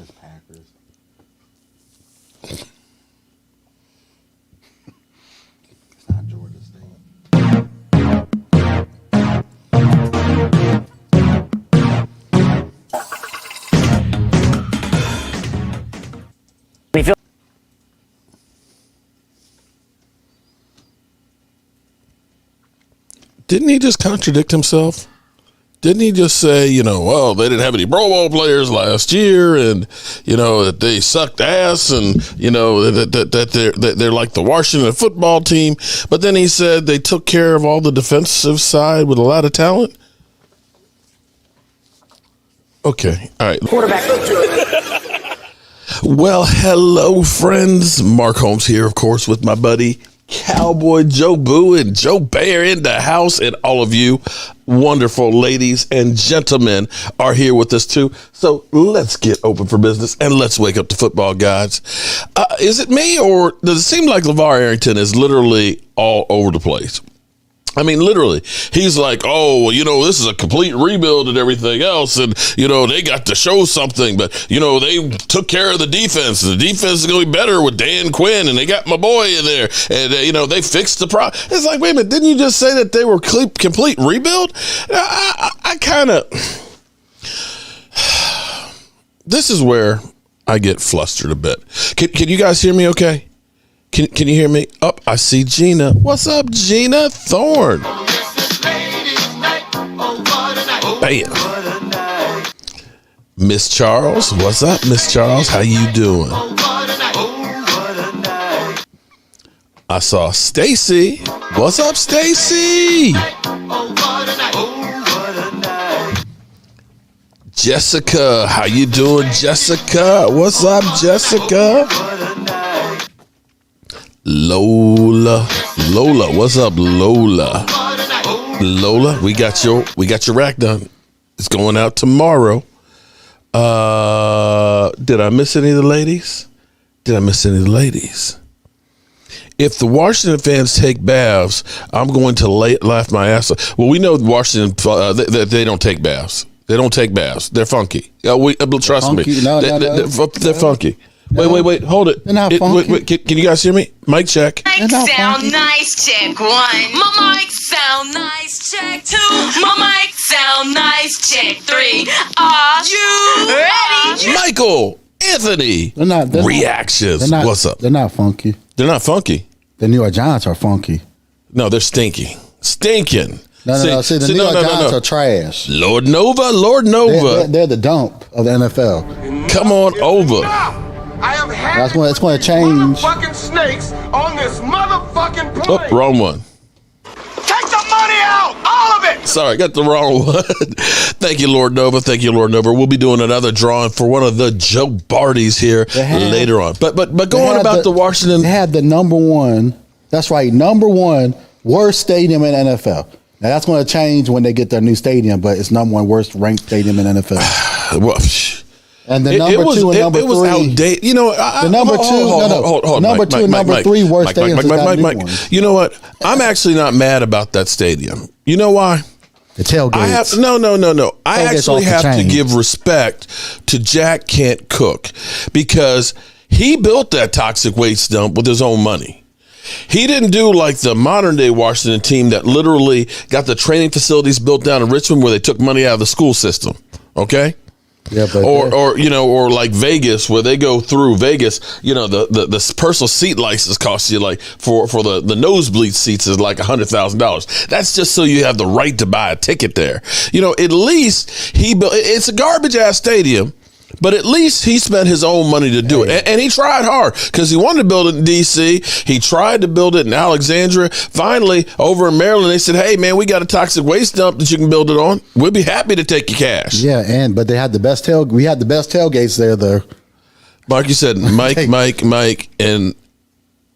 That's Packers. It's not Georgia State. Didn't he just contradict himself? Didn't he just say, well, they didn't have any Pro Bowl players last year, and that they sucked ass, and that they're like the Washington football team. But then he said they took care of all the defensive side with a lot of talent. Okay, all right. Quarterback. Well, hello, friends. Mark Holmes here, of course, with my buddy Cowboy Jobu and Joe Bear in the house, and all of you wonderful ladies and gentlemen are here with us too. So let's get open for business and let's wake up the football gods. Is it me, or does it seem like Levar Arrington is literally all over the place? I mean, literally, he's like, this is a complete rebuild and everything else. And, they got to show something, but, they took care of the defense. The defense is going to be better with Dan Quinn, and they got my boy in there. And, they fixed the problem. It's like, wait a minute, didn't you just say that they were complete rebuild? I kind of, this is where I get flustered a bit. Can you guys hear me okay? Can you hear me? I see Gina. What's up, Gina Thorne? Bam. Miss Charles. What's up, Miss Charles? How you doing? I saw Stacy. What's up, Stacy? Jessica. How you doing, Jessica? What's up, Jessica? Lola, what's up, Lola? Lola, we got your rack done. It's going out tomorrow. Did I miss any of the ladies? If the Washington fans take baths, I'm going to laugh my ass off. Well, we know Washington, they don't take baths. They don't take baths. They're funky. Trust me. They're funky. No. Wait, hold it. They're not funky. Wait, can you guys hear me? Mic check. Mic sound nice, check one. My mic sound nice, check two. My mic sound nice, check three. Are you ready? Michael, Anthony, reactions. What's up? They're not funky. They're not funky. The New York Giants are funky. No, they're stinking. Stinking. No. See, the New York Giants are trash. Lord Nova. They're the dump of the NFL. Come on over. I have had that's going to change. Fucking snakes on this motherfucking plane. Wrong one. Take the money out, all of it. Sorry, got the wrong one. Thank you, Lord Nova. We'll be doing another drawing for one of the Joe Bardys here later on. But going about the Washington, they had the number one. That's right, number one worst stadium in NFL. Now that's going to change when they get their new stadium, but it's number one worst ranked stadium in NFL. Well. And the number two and number three. It was outdated. The number two, number two and number three worst stadiums. Mike. You know what? I'm actually not mad about that stadium. You know why? The tailgates. No. I actually have to give respect to Jack Can't Cook because he built that toxic waste dump with his own money. He didn't do like the modern day Washington team that literally got the training facilities built down in Richmond where they took money out of the school system. Okay? Yeah, but or like Vegas, where they go through Vegas, the personal seat license costs you like for the nosebleed seats is like $100,000. That's just so you have the right to buy a ticket there. At least he built. It's a garbage ass stadium, but at least he spent his own money to do it. And he tried hard because he wanted to build it in D.C. He tried to build it in Alexandria. Finally, over in Maryland, they said, hey, man, we got a toxic waste dump that you can build it on. We'll be happy to take your cash. Yeah, but they had the best we had the best tailgates there, though. Mark, you said Mike, and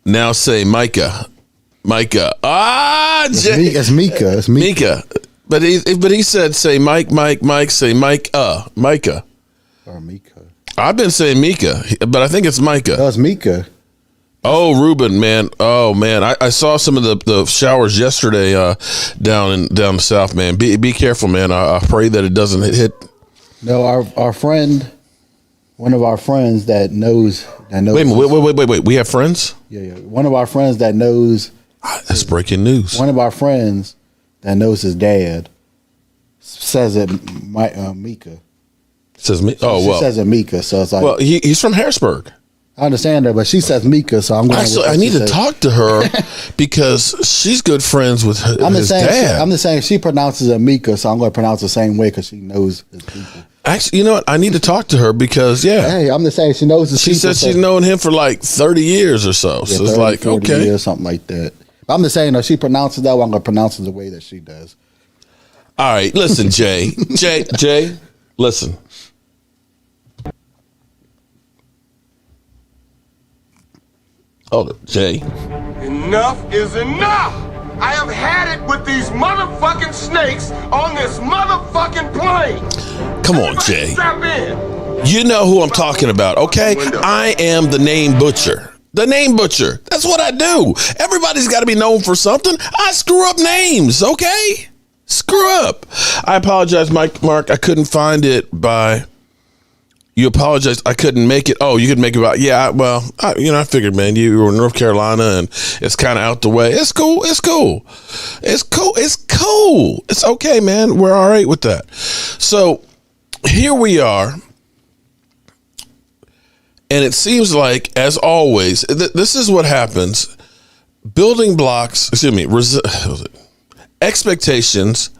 now say Micah. It's Mika. But he said say Mike, say Micah. Or Mika. I've been saying Mika, but I think it's Micah. That was Mika. Oh, Ruben, man. Oh, man. I saw some of the showers yesterday down the south, man. Be careful, man. I pray that it doesn't hit. No, our friend, One of our friends that knows. Wait. We have friends? Yeah. One of our friends that knows. That's breaking news. One of our friends that knows his dad says it. Mika says me. Oh, she says it Mika. So it's like. Well, he's from Harrisburg. I understand that, but she says Mika, so I'm going. Actually, I need to talk to her because she's good friends with his dad. I'm just saying she pronounces it Mika, so I'm going to pronounce it the same way because she knows his people. Actually, you know what? I need to talk to her because Hey, I'm just saying she knows his people. She said she's known him for like 30 years or so. So it's like 40 okay, years, something like that. But I'm just saying, though, she pronounces that way. I'm going to pronounce it the way that she does. All right, listen, Jay, listen. Oh, Jay. Enough is enough! I have had it with these motherfucking snakes on this motherfucking plane! Come on, Jay. Strap in! You know who I'm talking about, okay? I am the name butcher. The name butcher. That's what I do. Everybody's got to be known for something. I screw up names, okay? Screw up. I apologize, Mark. I couldn't find it by... You apologized. I couldn't make it. Oh, you could make it about. Yeah, well, I figured, man, you were in North Carolina and it's kind of out the way. It's cool. It's okay, man. We're all right with that. So here we are. And it seems like, as always, this is what happens. Building blocks, expectations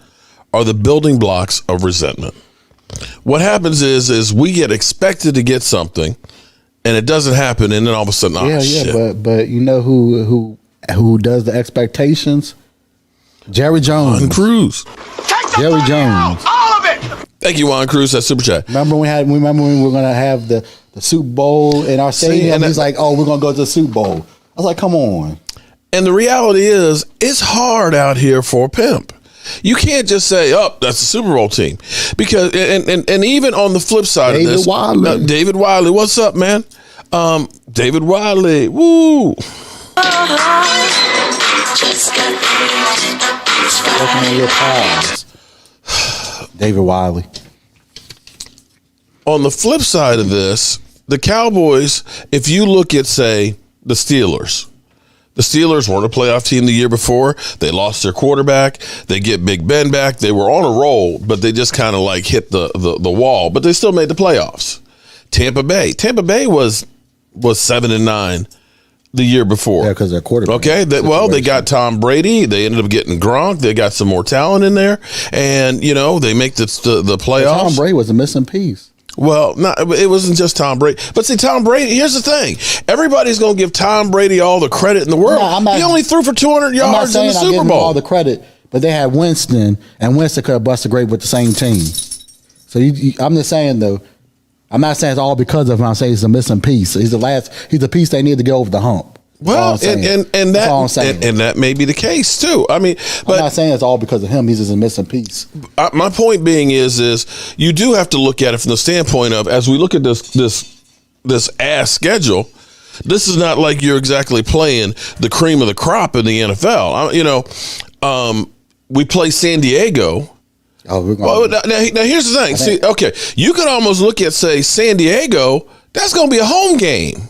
are the building blocks of resentment. What happens is we get expected to get something, and it doesn't happen, and then all of a sudden, shit. But you know who does the expectations? Jerry Jones. Juan Cruz. Jerry Jones. All of it! Thank you, Juan Cruz. That's super chat. Remember when we were gonna have the Super Bowl in our stadium? And he's like, "Oh, we're gonna go to the Super Bowl." I was like, "Come on." And the reality is, it's hard out here for a pimp. You can't just say, "Oh, that's the Super Bowl team," because and even on the flip side of this, David Wiley, what's up, man? David Wiley, woo! David Wiley. On the flip side of this, the Cowboys, if you look at, say, the Steelers. The Steelers weren't a playoff team the year before. They lost their quarterback. They get Big Ben back. They were on a roll, but they just kind of like hit the wall. But they still made the playoffs. Tampa Bay was 7-9 the year before. Yeah, because their quarterback. Okay, they got Tom Brady. They ended up getting Gronk. They got some more talent in there, and they make the playoffs. Tom Brady was a missing piece. Well, it wasn't just Tom Brady. But see, Tom Brady, here's the thing. Everybody's going to give Tom Brady all the credit in the world. He only threw for 200 yards in the Super Bowl. All the credit, but they had Winston, and Winston could have busted great with the same team. So I'm just saying, though, I'm not saying it's all because of him. I'm saying he's a missing piece. He's the piece they need to get over the hump. Well, and that may be the case too. I mean, but I'm not saying it's all because of him. He's just a missing piece. My point being is you do have to look at it from the standpoint of, as we look at this ass schedule, this is not like you're exactly playing the cream of the crop in the NFL. We play San Diego. Oh, now here's the thing. See, okay, you could almost look at, say, San Diego. That's going to be a home game.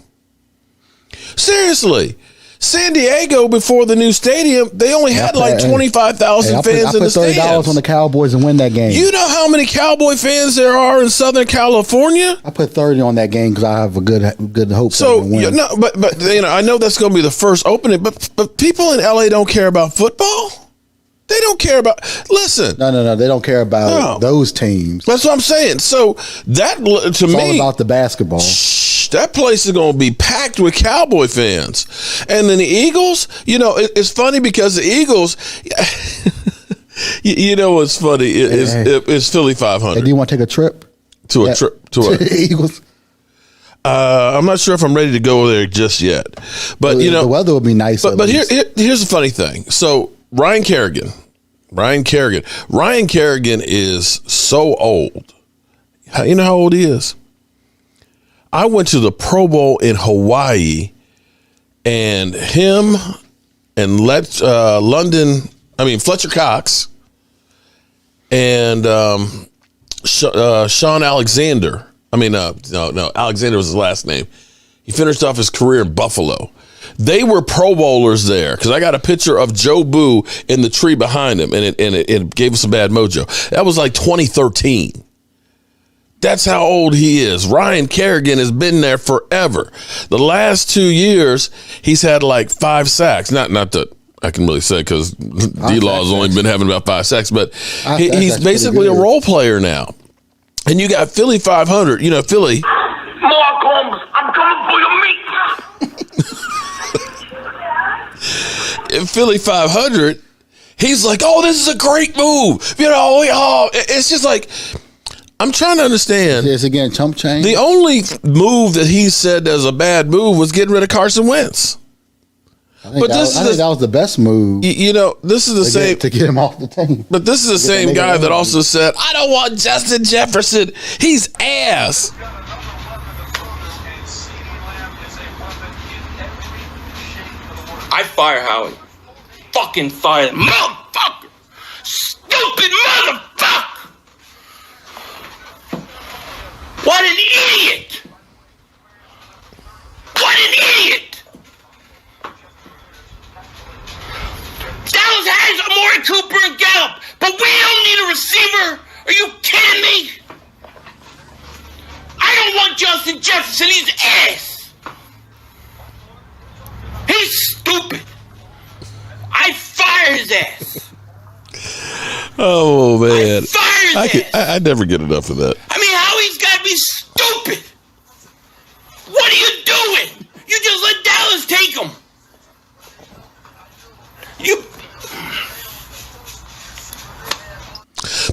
Seriously, San Diego, before the new stadium, they only had like 25,000 fans in the stands. I put $30 on the Cowboys and win that game. You know how many Cowboy fans there are in Southern California? I put 30 on that game because I have a good hope. So, but I know that's going to be the first opening, but people in LA don't care about football. They don't care about. Listen, no, they don't care about those teams. That's what I'm saying. So it's all about the basketball. That place is going to be packed with Cowboy fans. And then the Eagles, it's funny because the Eagles, what's funny is Philly 500. Hey, do you want to take a trip? To the Eagles? I'm not sure if I'm ready to go there just yet. But, the weather would be nice. But here's the funny thing. So Ryan Kerrigan is so old. You know how old he is? I went to the Pro Bowl in Hawaii, and him and Fletcher Cox and Sean Alexander Alexander was his last name. He finished off his career in Buffalo. They were Pro Bowlers there because I got a picture of Jobu in the tree behind him, and it gave us a bad mojo. That was like 2013. That's how old he is. Ryan Kerrigan has been there forever. The last 2 years, he's had like 5 sacks. Not that I can really say because D-Law's only been having about 5 sacks, but he's basically a role player now. And you got Philly 500. You know, Philly. Mark Holmes, I'm coming for your meat. In Philly 500, he's like, oh, this is a great move. You know, it's just like, I'm trying to understand. Yes, again, chump change. The only move that he said as a bad move was getting rid of Carson Wentz. I think that was the best move. You know, this is the same to get him off the team. But this is the same guy that also said, I don't want Justin Jefferson. He's ass. I fire Howie. Fucking fire him. Motherfucker! Stupid motherfucker! What an idiot! What an idiot! Dallas has Amari Cooper and Gallup, but we don't need a receiver. Are you kidding me? I don't want Justin Jefferson. He's ass. He's stupid. I fire his ass. Oh, man. I fire his ass. I never get enough of that. I mean, Howie's got to be stupid. What are you doing? You just let Dallas take him.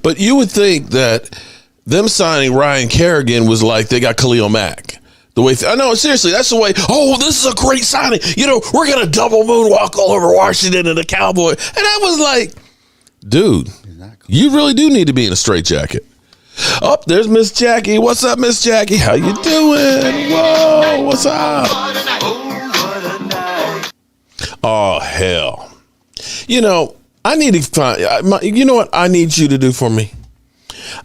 But you would think that them signing Ryan Kerrigan was like they got Khalil Mack. The way I know, seriously, that's the way. Oh, this is a great signing. You know, we're gonna double moonwalk all over Washington and the Cowboys. And I was like, dude, you really do need to be in a straitjacket. Oh, there's Miss Jackie. What's up, Miss Jackie? How you doing? Whoa, what's up? Oh, hell. You know, I need to find. You know what I need you to do for me?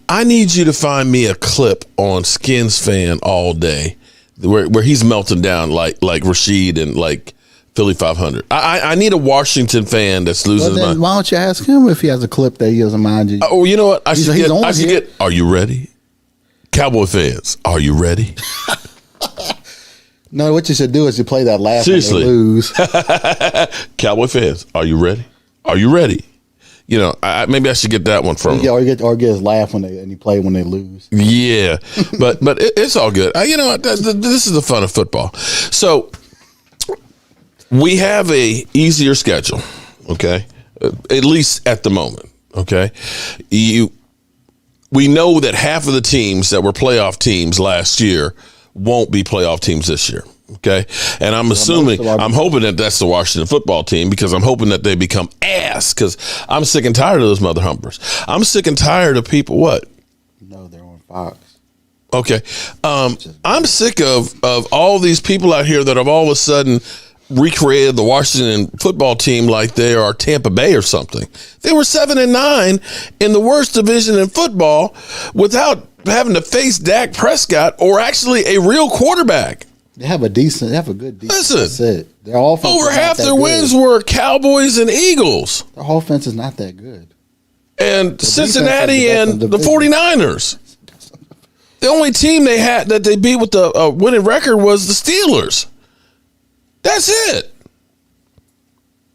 I need you to find me a clip on Skins Fan all day. Where he's melting down like Rashid and like Philly 500. I need a Washington fan that's losing his mind. Why don't you ask him if he has a clip that he doesn't mind you? Oh, you know what? I should get. Are you ready? Cowboy fans, are you ready? No, what you should do is you play that laugh Seriously. when they lose. Cowboy fans, are you ready? Are you ready? You know, maybe I should get that one from him. Yeah, or get his laugh when you play when they lose. Yeah, but it's all good. You know what? This is the fun of football. So we have a easier schedule, okay? At least at the moment, okay? We know that half of the teams that were playoff teams last year won't be playoff teams this year. Okay. And I'm hoping that that's the Washington football team because I'm hoping that they become ass because I'm sick and tired of those mother humpers. I'm sick and tired of people. What? No, they're on Fox. Okay. I'm sick of all these people out here that have all of a sudden recreated the Washington football team like they are Tampa Bay or something. They were 7-9 in the worst division in football without having to face Dak Prescott or actually a real quarterback. They have a good defense. Listen, that's it. Their offense over half their wins were Cowboys and Eagles. Their offense is not that good. And Cincinnati and the 49ers. The only team they had that they beat with the winning record was the Steelers. That's it.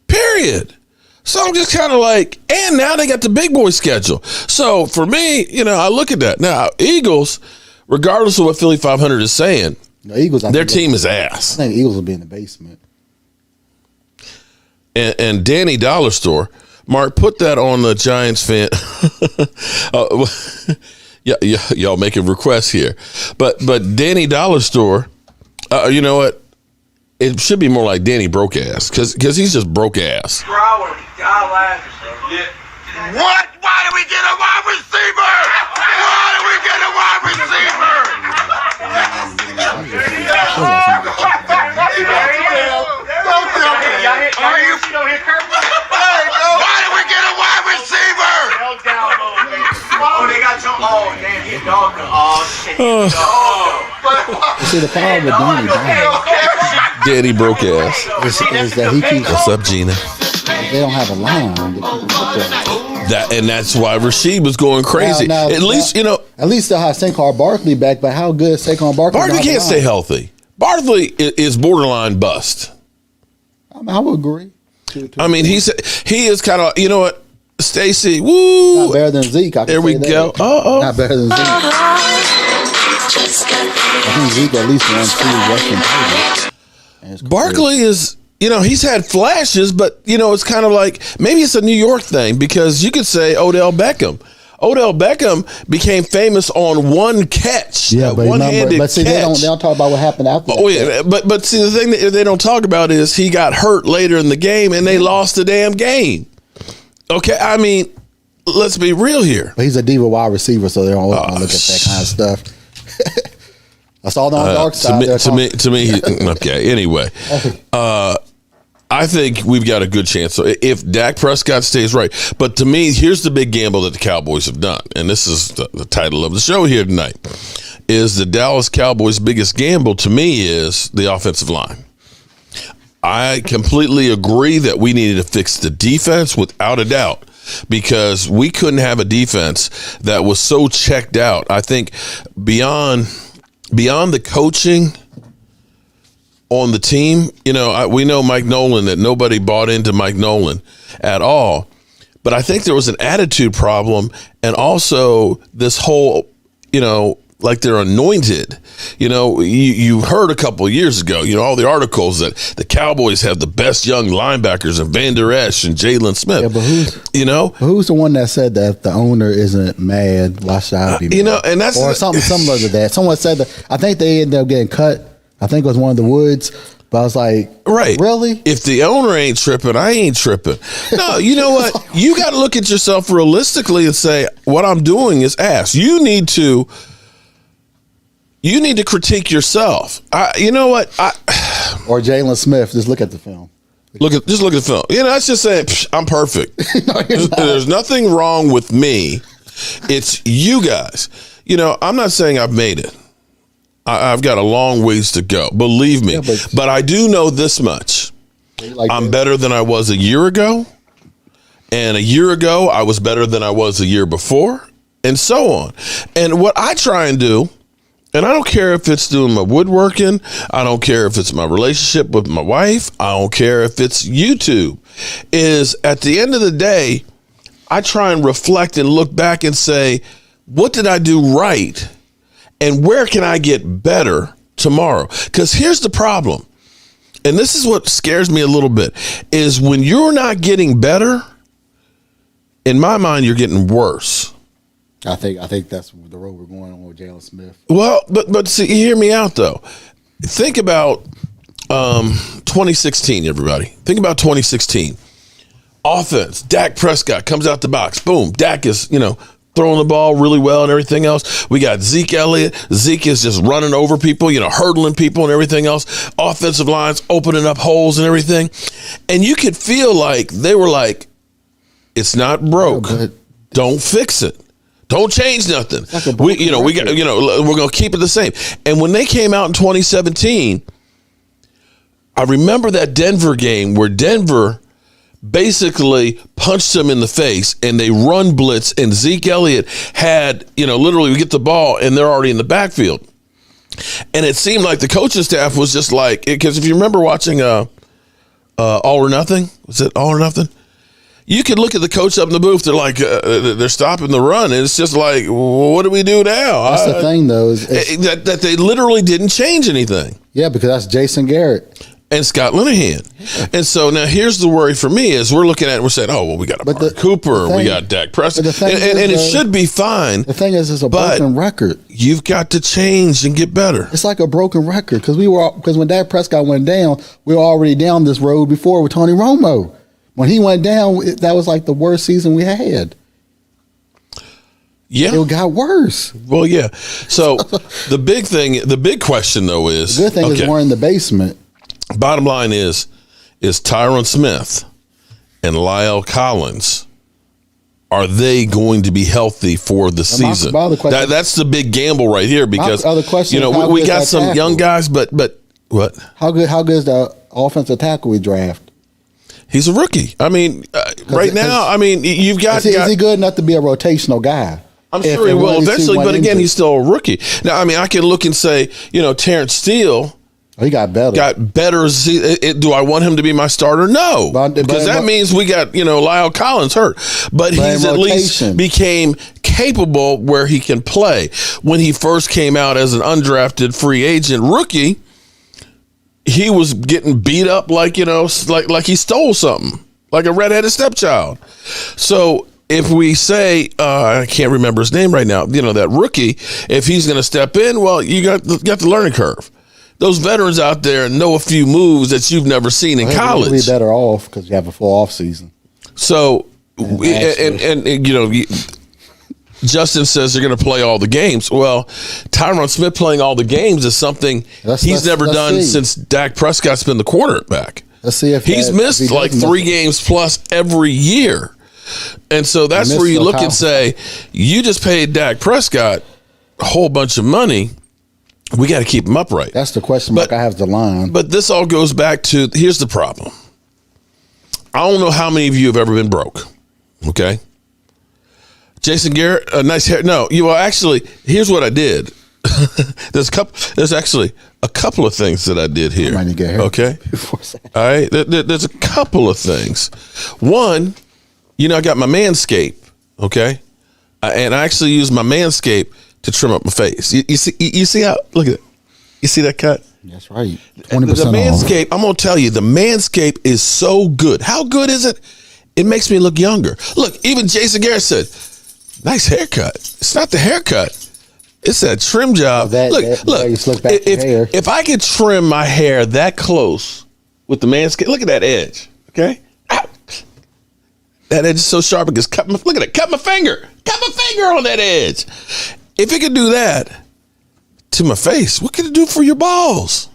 Period. So I'm just kind of like, and now they got the big boy schedule. So for me, you know, I look at that. Now, Eagles, regardless of what Philly 500 is saying, their team is ass. I think the Eagles will be in the basement. And Danny Dollar Store, Mark, put that on the Giants fan. Y'all making requests here. But Danny Dollar Store, you know what? It should be more like Danny Broke Ass because he's just broke ass. What? Why did we get a wide receiver? Why did we get a wide receiver? Why did we get a wide receiver? Oh, they got your. Oh, damn, he's dog. Oh, shit. See, the problem with Danny broke ass. is that he keeps. What's up, Gina? They don't have a line. That's why Rasheed was going crazy. At least they'll have Saquon Barkley back, but how good is Saquon Barkley? Barkley can't stay healthy. Barkley is borderline bust. I would agree. I mean, he is kind of, you know what, Stacy, woo. Not better than Zeke. There we go. Not better than Zeke. I think Zeke at least won 2 rushing titles. Barkley is, he's had flashes, but, it's kind of like, maybe it's a New York thing, because you could say Odell Beckham. Odell Beckham became famous on one catch. Yeah, but one-handed see, catch. they don't talk about what happened after that. Oh, yeah, but see, the thing that they don't talk about is he got hurt later in the game, and they lost the damn game. Okay, I mean, let's be real here. But he's a diva wide receiver, so they don't look at that kind of stuff. I saw them on the dark side. To me, okay. Anyway, I think we've got a good chance. So if Dak Prescott stays right, but to me, here's the big gamble that the Cowboys have done, and this is the title of the show here tonight, is the Dallas Cowboys' biggest gamble to me is the offensive line. I completely agree that we needed to fix the defense without a doubt, because we couldn't have a defense that was so checked out. I think beyond the coaching on the team, we know Mike Nolan, that nobody bought into Mike Nolan at all. But I think there was an attitude problem, and also this whole, like they're anointed. You heard a couple of years ago, all the articles that the Cowboys have the best young linebackers in Van Der Esch and Jalen Smith. Yeah, but who's the one that said that if the owner isn't mad, why should I be mad? And that's something similar to that. Someone said that. I think they ended up getting cut. I think it was one of the Woods, but I was like, right, really? If the owner ain't tripping, I ain't tripping. No, you know what? You got to look at yourself realistically and say, what I'm doing is ass. You need to critique yourself. You know what? Or Jalen Smith. Just look at the film. Just look at the film. That's just saying I'm perfect. No, there's nothing wrong with me. It's you guys. I'm not saying I've made it. I've got a long ways to go. Believe me. Yeah, but I do know this much. I'm better than I was a year ago. And a year ago, I was better than I was a year before. And so on. And what I try and do, and I don't care if it's doing my woodworking. I don't care if it's my relationship with my wife. I don't care if it's YouTube. Is at the end of the day, I try and reflect and look back and say, what did I do right? And where can I get better tomorrow? Because here's the problem. And this is what scares me a little bit, is when you're not getting better, in my mind, you're getting worse. I think that's the road we're going on with Jalen Smith. Well, but see, hear me out though. Think about 2016, everybody. Think about 2016. Offense. Dak Prescott comes out the box. Boom. Dak is, throwing the ball really well and everything else. We got Zeke Elliott. Zeke is just running over people, hurdling people and everything else. Offensive lines opening up holes and everything. And you could feel like they were like, it's not broke. Yeah, don't fix it. Don't change nothing. We're going to keep it the same. And when they came out in 2017, I remember that Denver game where Denver basically punched him in the face, and they run blitz, and Zeke Elliott had, literally we get the ball and they're already in the backfield. And it seemed like the coaching staff was just like, because if you remember watching All or Nothing, was it All or Nothing? You could look at the coach up in the booth. They're like, they're stopping the run. And it's just like, well, what do we do now? That's the thing, though. Is that they literally didn't change anything. Yeah, because that's Jason Garrett. And Scott Linehan. Yeah. And so now here's the worry for me is we're looking at it and we're saying, oh, well, we got Amari Cooper, we got Dak Prescott. And it should be fine. The thing is, it's a broken record. You've got to change and get better. It's like a broken record because when Dak Prescott went down, we were already down this road before with Tony Romo. When he went down, that was like the worst season we had. Yeah. It got worse. Well, yeah. So the big question, though, is... The good thing is we're in the basement. Bottom line is Tyron Smith and Lyle Collins are they going to be healthy for the season? That's the big gamble right here because we got some young guys, but what? How good is the offensive tackle we draft? He's a rookie. I mean, right now, I mean, you've got. Is he good enough to be a rotational guy? I'm sure he will eventually, but again, he's still a rookie. Now, I mean, I can look and say, Terrence Steele. He got better. Do I want him to be my starter? No, because that means we got Lyle Collins hurt, but he's at least became capable where he can play. When he first came out as an undrafted free agent rookie, he was getting beat up like he stole something, like a redheaded stepchild. So if we say I can't remember his name right now, that rookie, if he's going to step in, well, you got the learning curve. Those veterans out there know a few moves that you've never seen in college. You'll be better off because you have a full off season. So, Justin says they're going to play all the games. Well, Tyron Smith playing all the games is something he's never done since Dak Prescott's been the quarterback. Let's see if he's missed like 3 games plus every year. And so that's where you look and say, you just paid Dak Prescott a whole bunch of money. We got to keep him upright. That's the question mark I have the line. But this all goes back to, here's the problem. I don't know how many of you have ever been broke. Okay. Jason Garrett, nice hair. No, actually, here's what I did. There's actually a couple of things that I did here. Okay. All right. There's a couple of things. One, I got my Manscaped. Okay. And I actually use my Manscaped to trim up my face. You see how, look at it. You see that cut? That's right. 20% the Manscaped, I'm going to tell you, the Manscaped is so good. How good is it? It makes me look younger. Look, even Jason Garrett said, nice haircut. It's not the haircut. It's that trim job. Look, if I could trim my hair that close with the Manscaped, look at that edge, okay? Ow. That edge is so sharp, it gets cut my finger. Cut my finger on that edge. If it could do that to my face, what could it do for your balls?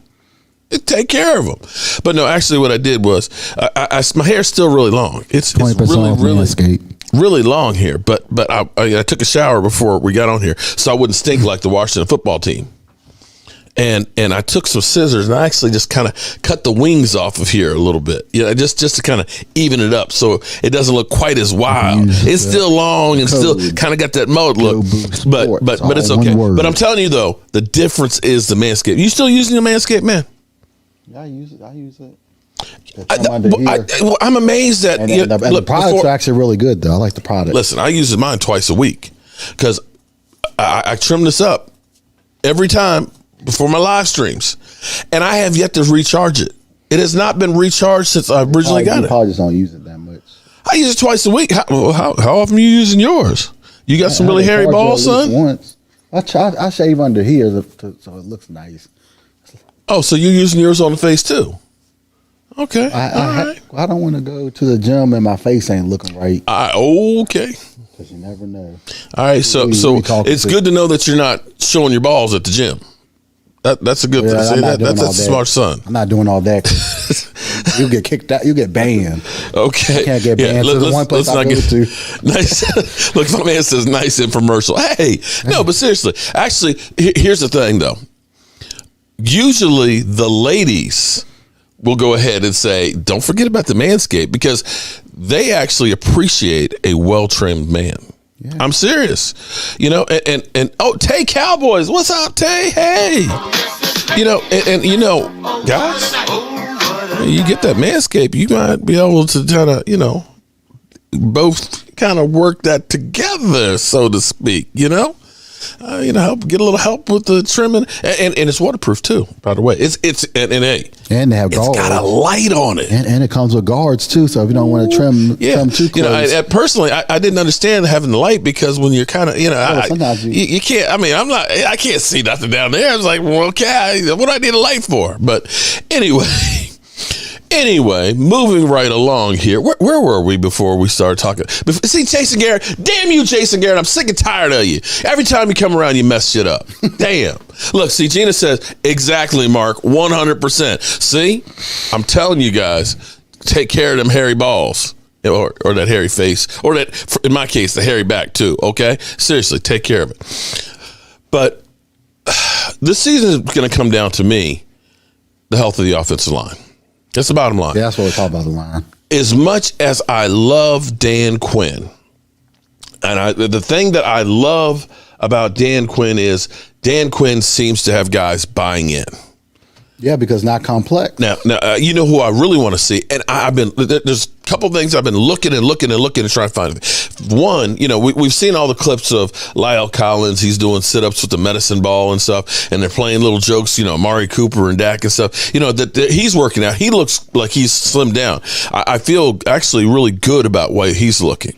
It take care of them. But no, actually what I did was, my hair's still really long. It's really long here, but I took a shower before we got on here so I wouldn't stink like the Washington football team. And I took some scissors and I actually just kind of cut the wings off of here a little bit, just to kind of even it up so it doesn't look quite as wild. It's still long and still kind of got that mode look, but it's okay. But I'm telling you though, the difference is the Manscaped. You still using the Manscaped, man? Yeah, I use it. I'm amazed that the products are actually really good though. I like the product. Listen, I use mine twice a week because I trim this up every time before my live streams, and I have yet to recharge it. It has not been recharged since I originally got it. You probably just don't use it that much. I use it twice a week. How often are you using yours? You got some really hairy balls, son? Once. I shave under here so it looks nice. Oh, so you're using yours on the face too? Okay. I don't want to go to the gym and my face ain't looking right. Okay. Because you never know. All right, so it's good to know that you're not showing your balls at the gym. That's a good thing to say. That's a smart son. I'm not doing all that. You get kicked out. You get banned. Okay. I can't get banned. Yeah, the one place I go to. Nice. Look, my man says nice infomercial. Hey, no, but seriously, actually, here's the thing though. Usually the ladies will go ahead and say, don't forget about the Manscaped because they actually appreciate a well-trimmed man. Yeah. I'm serious, and Tay Cowboys, what's up, Tay? Hey, guys, you get that Manscaped, you might be able to kind of, both kind of work that together, so to speak, help get a little help with the trimming, and it's waterproof too. By the way, it's and they have guards. It's got a light on it, and it comes with guards too. So if you don't want to trim too close, personally, I didn't understand having the light because when you're kind of you can't. I mean, I can't see nothing down there. I was like, well, okay, what do I need a light for? But Anyway, moving right along here. Where were we before we started talking? See, Jason Garrett. Damn you, Jason Garrett. I'm sick and tired of you. Every time you come around, you mess shit up. Damn. Look, see, Gina says, exactly, Mark, 100%. See, I'm telling you guys, take care of them hairy balls. or that hairy face, or that, in my case, the hairy back too. Okay, seriously, take care of it. But this season is going to come down to me, the health of the offensive line. That's the bottom line. Yeah, that's what we're talking about, the line. As much as I love Dan Quinn, and the thing that I love about Dan Quinn is Dan Quinn seems to have guys buying in. Yeah, because not complex. Now, you know who I really want to see, and there's a couple things I've been looking and trying to find. One, we've seen all the clips of Lyle Collins. He's doing sit-ups with the medicine ball and stuff, and they're playing little jokes, Amari Cooper and Dak and stuff. That he's working out. He looks like he's slimmed down. I feel actually really good about the way he's looking.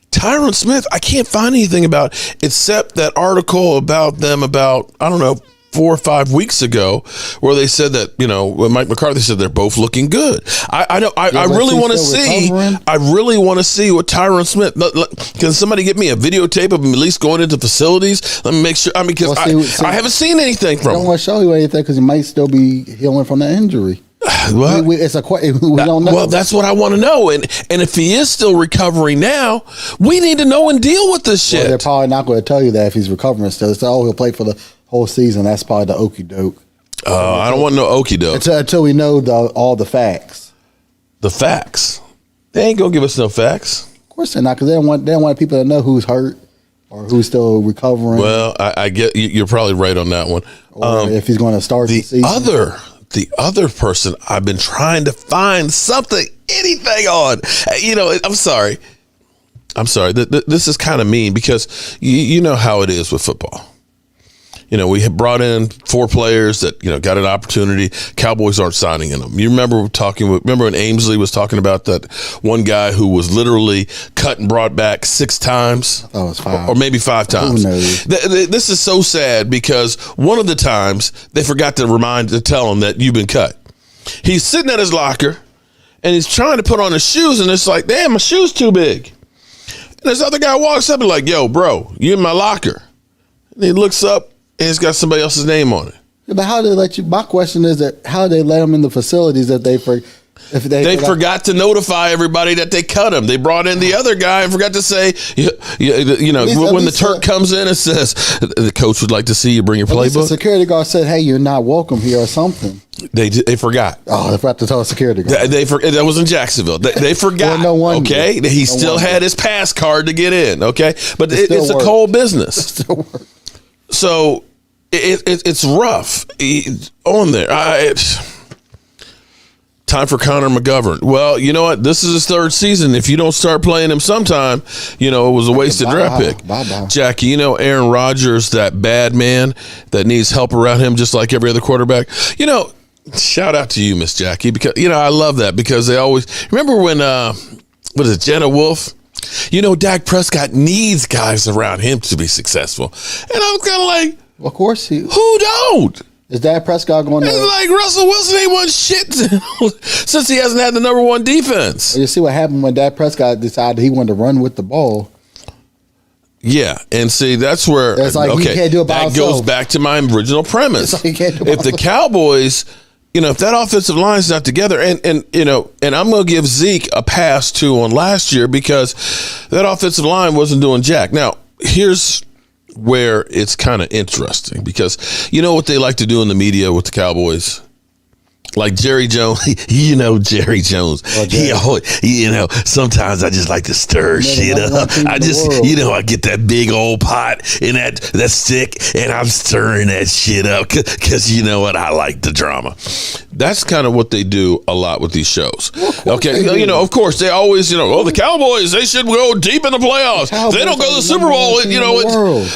Tyron Smith, I can't find anything about, except that article about them I don't know, 4 or 5 weeks ago, where they said that, when Mike McCarthy said they're both looking good. I really want to see. I really want to see what Tyron Smith. Can somebody get me a videotape of him at least going into facilities? Let me make sure. I mean, because I haven't seen anything from him. I don't want to show you anything because he might still be healing from the injury. Well, we don't know. Well, that's what I want to know. And if he is still recovering now, we need to know and deal with this shit. Well, they're probably not going to tell you that if he's recovering still. It's he'll play for the whole season. That's probably the okey doke. I don't want no okey doke until we know all the facts. The facts. They ain't gonna give us no facts. Of course they're not, because they don't want people to know who's hurt or who's still recovering. Well, I get you're probably right on that one. Or if he's going to start the season. The other person I've been trying to find anything on. I'm sorry. This is kind of mean because you know how it is with football. We have brought in 4 players that, got an opportunity. Cowboys aren't signing in them. You remember when Amesley was talking about that one guy who was literally cut and brought back 6 times? Oh, it was 5. Or maybe 5 times. Who knows? This is so sad because one of the times they forgot to tell him that you've been cut. He's sitting at his locker and he's trying to put on his shoes and it's like, damn, my shoe's too big. And this other guy walks up and like, yo, bro, you in my locker. And he looks up. And it's got somebody else's name on it. Yeah, but how do they let you? My question is that how do they let them in the facilities that they forgot to notify everybody that they cut him. They brought in the other guy and forgot to say, when the Turk comes in and says the coach would like to see you bring your playbook. The security guard said, "Hey, you're not welcome here" or something. They forgot. Oh, they forgot to tell the security guard. That was in Jacksonville. They forgot. Well, no wonder. Okay, he still had his pass card to get in. Okay, but it's a cold business. It still works. So it's rough on there. Time for Connor McGovern. Well, you know what? This is his 3rd season. If you don't start playing him sometime, it was a wasted draft pick. Bye. Jackie, Aaron Rodgers, that bad man that needs help around him just like every other quarterback. Shout out to you, Miss Jackie, because, I love that because they always – remember when, Jenna Wolf? Dak Prescott needs guys around him to be successful. And I was kind of like, well, of course who don't? Is Dak Prescott going to? It's like Russell Wilson ain't won shit since he hasn't had the number 1 defense. You see what happened when Dak Prescott decided he wanted to run with the ball. Yeah, and see that's where he can't do it by himself. Goes back to my original premise. It's like he can't do it by if the Cowboys, if that offensive line's not together, and I'm going to give Zeke a pass too on last year because that offensive line wasn't doing jack. Now, here's where it's kind of interesting because what they like to do in the media with the Cowboys? Like Jerry Jones, Jerry Jones. Oh, he always, sometimes I just like to stir shit up. I just, I get that big old pot and that stick and I'm stirring that shit up because you know what? I like the drama. That's kind of what they do a lot with these shows. Well, okay. Of course, they always, the Cowboys, they should go deep in the playoffs. They don't go to the Super Bowl.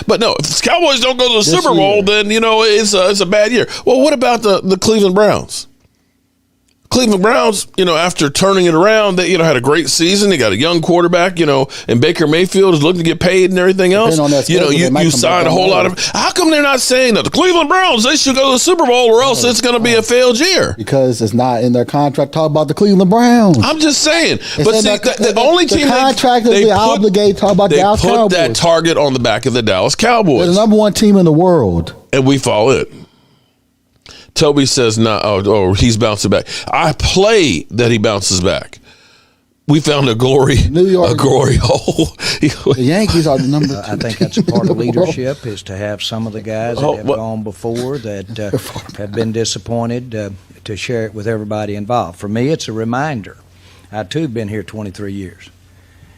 But no, if the Cowboys don't go to the Super Bowl, then, it's a bad year. Well, what about the Cleveland Browns? Cleveland Browns, after turning it around, they, had a great season. They got a young quarterback, and Baker Mayfield is looking to get paid and everything else. You signed a whole lot of. How come they're not saying that the Cleveland Browns, they should go to the Super Bowl or else it's going to be a failed year? Because it's not in their contract. Talk about the Cleveland Browns. I'm just saying. But see, the only team they obligated talk about the Dallas Cowboys. They put that target on the back of the Dallas Cowboys. They're the number 1 team in the world, and we fall in. Toby says, no, he's bouncing back. I play that he bounces back. we found a glory hole. The Yankees are the number 2. I think that's a part of leadership is to have some of the guys that have gone before that have been disappointed to share it with everybody involved. For me, it's a reminder. I, too, have been here 23 years.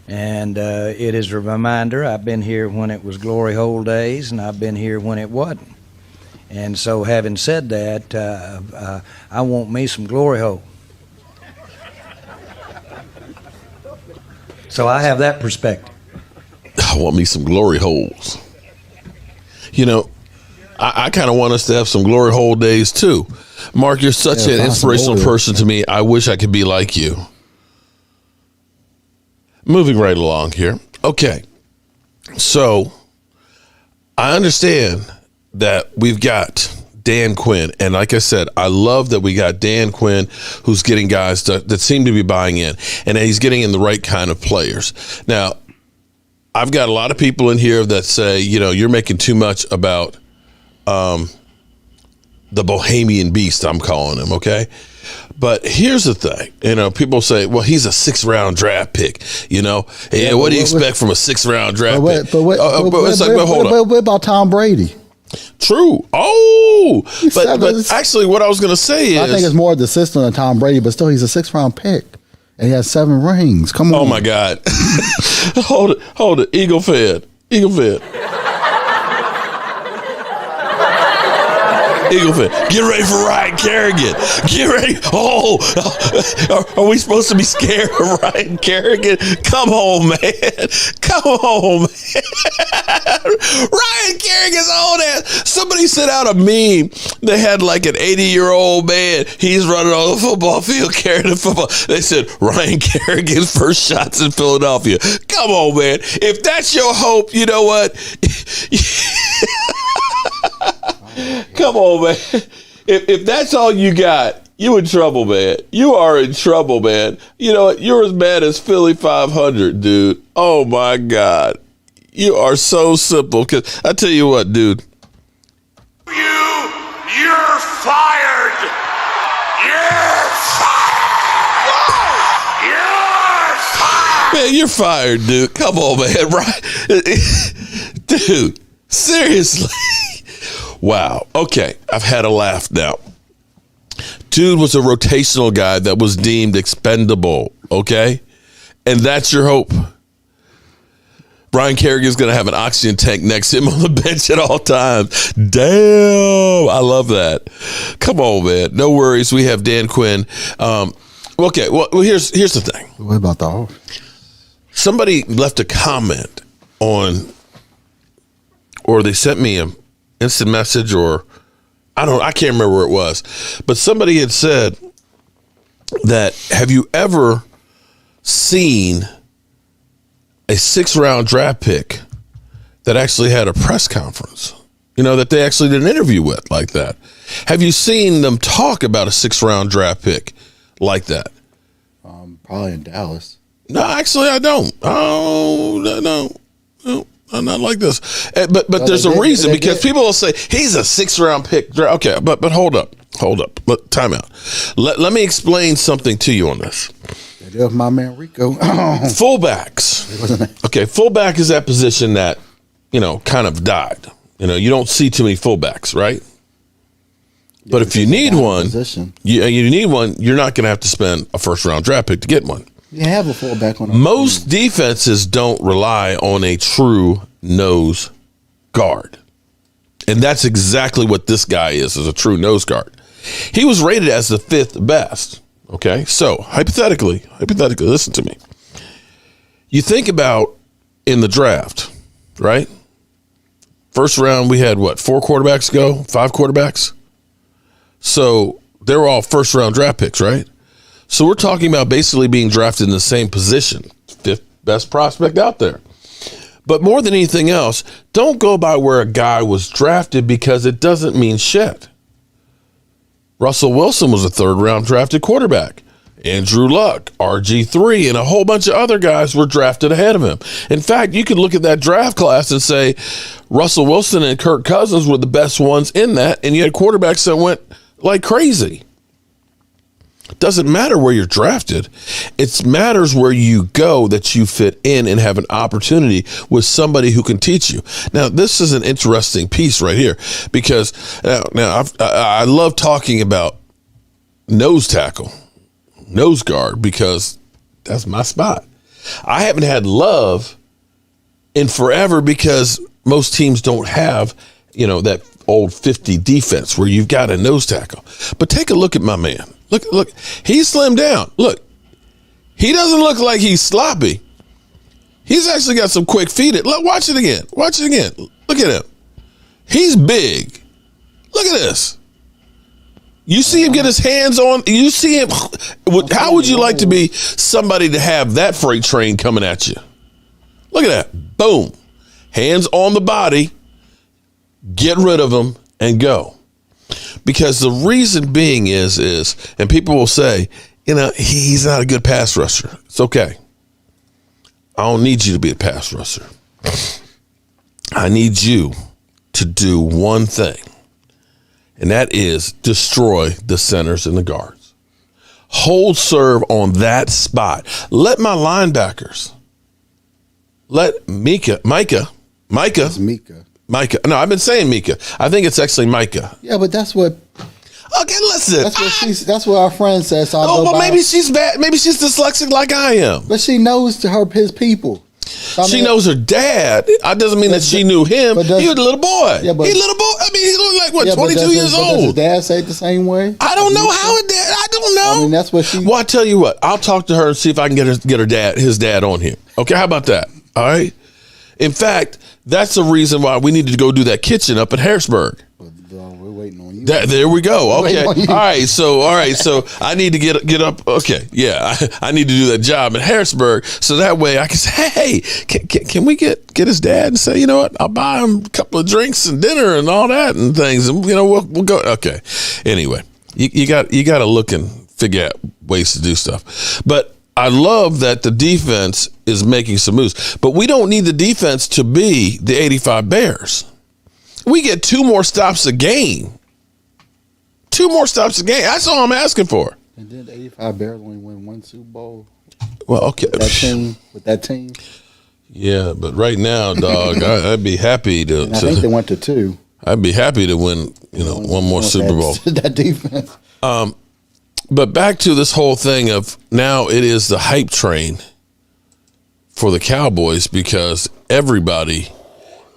And it is a reminder. I've been here when it was glory hole days, and I've been here when it wasn't. And so having said that, I want me some glory hole. So I have that perspective. I want me some glory holes. You know, I kind of want us to have some glory hole days too. Mark, you're such an inspirational person to me. I wish I could be like you. Moving right along here. Okay. So I understand that we've got Dan Quinn. And like I said, I love that we got Dan Quinn, who's getting guys that seem to be buying in, and he's getting in the right kind of players. Now, I've got a lot of people in here that say, you know, you're making too much about the Bohemian Beast, I'm calling him, okay? But here's the thing. You know, people say, well, he's a 6th-round draft pick, you know? Yeah, what do you expect from a 6th-round draft pick? What about Tom Brady? True. Oh, but actually what I was going to say is, I think it's more the system than Tom Brady, but still he's a 6th-round pick. And he has 7 rings. Come on. Oh, my God. Hold it. Eagle fed. Get ready for Ryan Kerrigan. Get ready. Are we supposed to be scared of Ryan Kerrigan? Come on, man. Ryan Kerrigan's old ass. Somebody sent out a meme. They had like an 80-year-old man. He's running on the football field carrying the football. They said, Ryan Kerrigan's first shots in Philadelphia. Come on, man. If that's your hope, you know what? Come on, man. If that's all you got, you in trouble, man. You are in trouble, man. You know what? You're as bad as Philly 500, dude. Oh, my God. You are so simple. Because I tell you what, dude. You're fired. You're fired. Man, you're fired, dude. Come on, man. Right? Dude, seriously. Wow. Okay. I've had a laugh now. Dude was a rotational guy that was deemed expendable. Okay. And that's your hope. Brian Kerrigan's going to have an oxygen tank next to him on the bench at all times. Damn. I love that. Come on, man. No worries. We have Dan Quinn. Okay. Well, here's the thing. What about the offense? Somebody left a comment on, or they sent me an instant message, or I can't remember where it was, but somebody had said that, have you ever seen a 6th-round draft pick that actually had a press conference, you know, that they actually did an interview with like that? Have you seen them talk about a 6th-round draft pick like that? Probably in Dallas. No, actually, I don't. Oh, no. Not like this. But there's a reason, because people will say he's a 6th-round pick. Okay, but hold up. Time out. Let me explain something to you on this. They did with my man Rico. Fullbacks. Okay, fullback is that position that, you know, kind of died. You know, you don't see too many fullbacks, right? Yeah, but if you need one, you need one, you're not going to have to spend a 1st-round draft pick to get one. You have a fullback on. Most defenses don't rely on a true nose guard. And that's exactly what this guy is a true nose guard. He was rated as the 5th best. Okay, so hypothetically, listen to me. You think about in the draft, right? 1st round, we had 4 quarterbacks go? 5 quarterbacks? So they were all 1st-round draft picks, right? So we're talking about basically being drafted in the same position, 5th best prospect out there. But more than anything else, don't go by where a guy was drafted, because it doesn't mean shit. Russell Wilson was a 3rd-round drafted quarterback. Andrew Luck, RG3, and a whole bunch of other guys were drafted ahead of him. In fact, you could look at that draft class and say Russell Wilson and Kirk Cousins were the best ones in that, and you had quarterbacks that went like crazy. Doesn't matter where you're drafted. It matters where you go, that you fit in and have an opportunity with somebody who can teach you. Now, this is an interesting piece right here because I love talking about nose tackle, nose guard, because that's my spot. I haven't had Love in forever because most teams don't have, that old 50 defense where you've got a nose tackle. But take a look at my man. Look, he's slimmed down. Look, he doesn't look like he's sloppy. He's actually got some quick feet. Look, watch it again. Look at him. He's big. Look at this. You see him get his hands on. You see him. How would you like to be somebody to have that freight train coming at you? Look at that. Boom. Hands on the body. Get rid of him and go. Because the reason being is, and people will say, he's not a good pass rusher. It's okay. I don't need you to be a pass rusher. I need you to do one thing, and that is destroy the centers and the guards. Hold serve on that spot. Let my linebackers, let Micah. It's Micah. Micah. No, I've been saying Micah. I think it's actually Micah. Yeah, but that's what. Okay, listen. That's what our friend says. So maybe she's bad. Maybe she's dyslexic like I am. But she knows his people. She knows her dad. That doesn't mean that she knew him. He was a little boy. Yeah, he's a little boy. I mean, he looked like 22 years old. Does his dad say it the same way? I don't know how it dad. I don't know. I mean, that's what she. Well, I tell you what. I'll talk to her and see if I can get his dad on here. Okay, how about that? All right. In fact, that's the reason why we needed to go do that kitchen up in Harrisburg. We're waiting on you. There we go. Okay. All right. So I need to get up. Okay. Yeah. I need to do that job in Harrisburg. So that way I can say, hey, can we get his dad and say, you know what? I'll buy him a couple of drinks and dinner and all that and things. And, we'll go. Okay. Anyway, you got to look and figure out ways to do stuff. But I love that the defense is making some moves, but we don't need the defense to be the 85 Bears. We get 2 more stops a game. 2 more stops a game. That's all I'm asking for. And then the 85 Bears only win 1 Super Bowl. Well, okay. With that team. Yeah, but right now, dog, I'd be happy to. I think they went to 2. I'd be happy to win, one more Super Bowl. That defense. But back to this whole thing of now it is the hype train for the Cowboys because everybody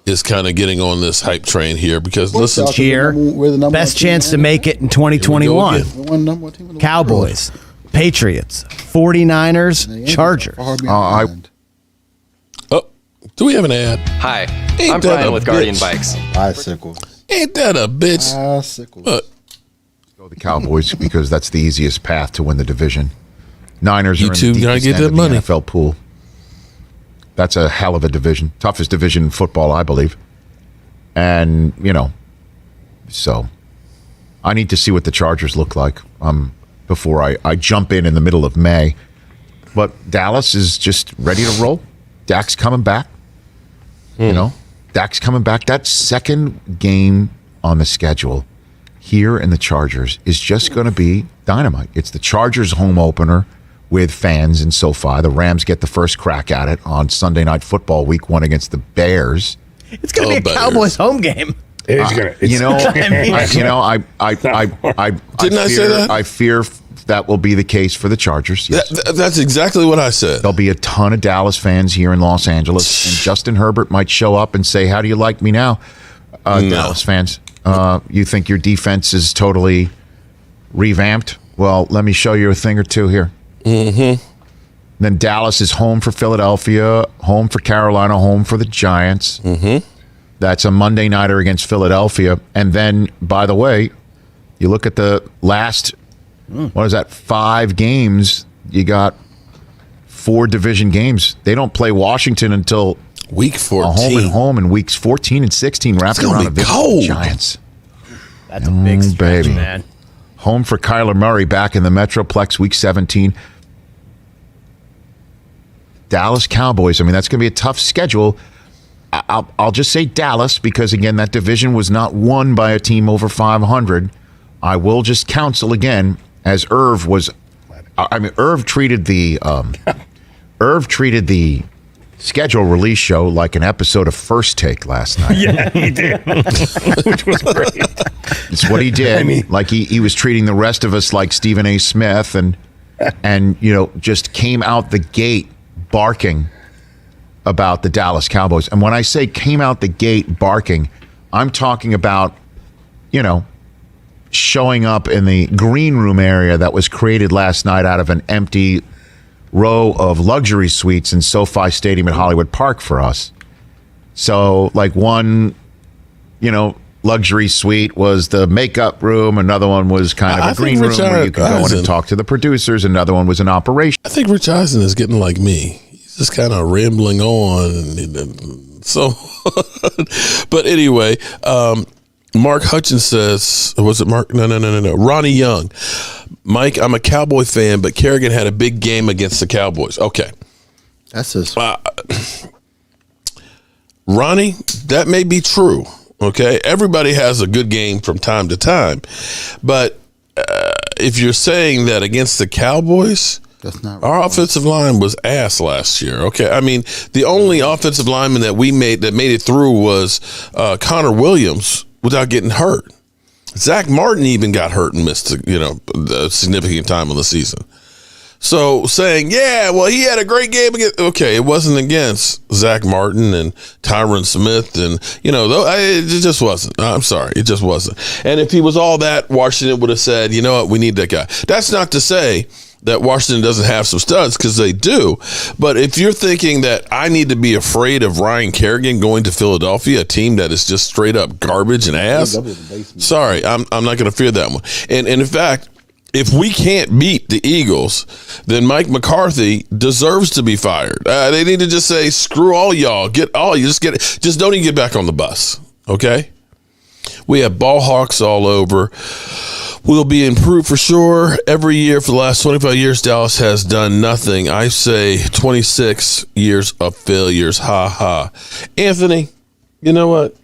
is kind of getting on this hype train here because listen, here, best chance to make it in 2021. Cowboys, Patriots, 49ers, Chargers. Do we have an ad? Hi, I'm Brian with Guardian Bikes. Bicycles. Ain't that a bitch? Bicycles. Go the Cowboys because that's the easiest path to win the division. Niners are in the gotta deepest get end that of the money. NFL pool. That's a hell of a division. Toughest division in football, I believe. And, so I need to see what the Chargers look like before I jump in the middle of May. But Dallas is just ready to roll. Dak's coming back. Dak's coming back. That second game on the schedule here in the Chargers is just going to be dynamite. It's the Chargers home opener with fans in SoFi. The Rams get the first crack at it on Sunday Night Football Week 1 against the Bears. It's going to be a Cowboys home game. I fear that will be the case for the Chargers. Yes. That's exactly what I said. There'll be a ton of Dallas fans here in Los Angeles, and Justin Herbert might show up and say, "How do you like me now, Dallas fans? You think your defense is totally revamped? Well, let me show you a thing or two here." Mm-hmm. Then Dallas is home for Philadelphia, home for Carolina, home for the Giants. Mm-hmm. That's a Monday nighter against Philadelphia. And then, by the way, you look at the last, 5 games, you got 4 division games. They don't play Washington until week 14. Home and home in weeks 14 and 16, wrapped around a visit to the Giants. That's a big stretch, man. Home for Kyler Murray back in the Metroplex week 17. Dallas Cowboys. I mean, that's going to be a tough schedule. I'll just say Dallas because, again, that division was not won by a team over 500. I will just counsel again, as Irv was I mean, Irv treated the schedule release show like an episode of First Take last night. Yeah, he did, which was great. It's what he did. I mean, like he was treating the rest of us like Stephen A. Smith, and just came out the gate barking about the Dallas Cowboys. And when I say came out the gate barking, I'm talking about, showing up in the green room area that was created last night out of an empty row of luxury suites in SoFi Stadium at Hollywood Park for us. So, like, one, luxury suite was the makeup room. Another one was kind of a green room where you could go in and talk to the producers. Another one was an operation. I think Rich Eisen is getting like me. He's just kind of rambling on. So, but anyway, Mark Hutchins says, was it Mark? No. Ronnie Young. Mike, I'm a Cowboy fan, but Kerrigan had a big game against the Cowboys. Okay. That's his. Ronnie, that may be true. Okay. Everybody has a good game from time to time. But if you're saying that against the Cowboys, that's not our offensive line was ass last year. Okay. I mean, the only offensive lineman that made it through was Connor Williams without getting hurt. Zach Martin even got hurt and missed, a significant time of the season. So saying, he had a great game against, okay, it wasn't against Zach Martin and Tyron Smith, and it just wasn't. I'm sorry, it just wasn't. And if he was all that, Washington would have said, you know what, we need that guy. That's not to say that Washington doesn't have some studs, because they do. But if you're thinking that I need to be afraid of Ryan Kerrigan going to Philadelphia, a team that is just straight up garbage and ass, sorry, I'm not going to fear that one. And in fact, if we can't beat the Eagles, then Mike McCarthy deserves to be fired. They need to just say, screw all y'all. Just don't even get back on the bus. Okay? We have ball hawks all over. We'll be improved for sure. Every year for the last 25 years, Dallas has done nothing. I say 26 years of failures. Ha ha. Anthony, you know what?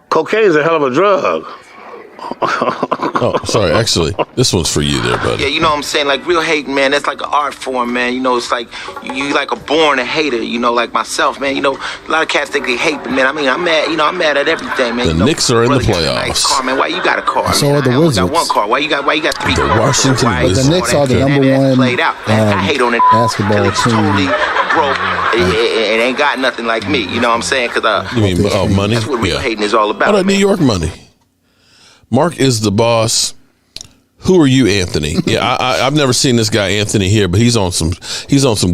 Cocaine's a hell of a drug. Oh, sorry. Actually, this one's for you there, buddy. Yeah, you know what I'm saying? Like, real hating, man, that's like an art form, man. It's like you like a born a hater, like myself, man. A lot of cats think they hate, but, man, I mean, I'm mad at everything, man. The Knicks are in the playoffs. Nice car, man. Why you got a car? So are the Wizards. I got one car. Why you got three the cars? Washington Wizards. The Knicks are the number one I hate on it. basketball team. Totally broke. It ain't got nothing like me. You know what I'm saying? Because you mean money? That's what real hating is all about. How about New York money? Mark is the boss. Who are you, Anthony? Yeah, I've never seen this guy Anthony here, but he's on some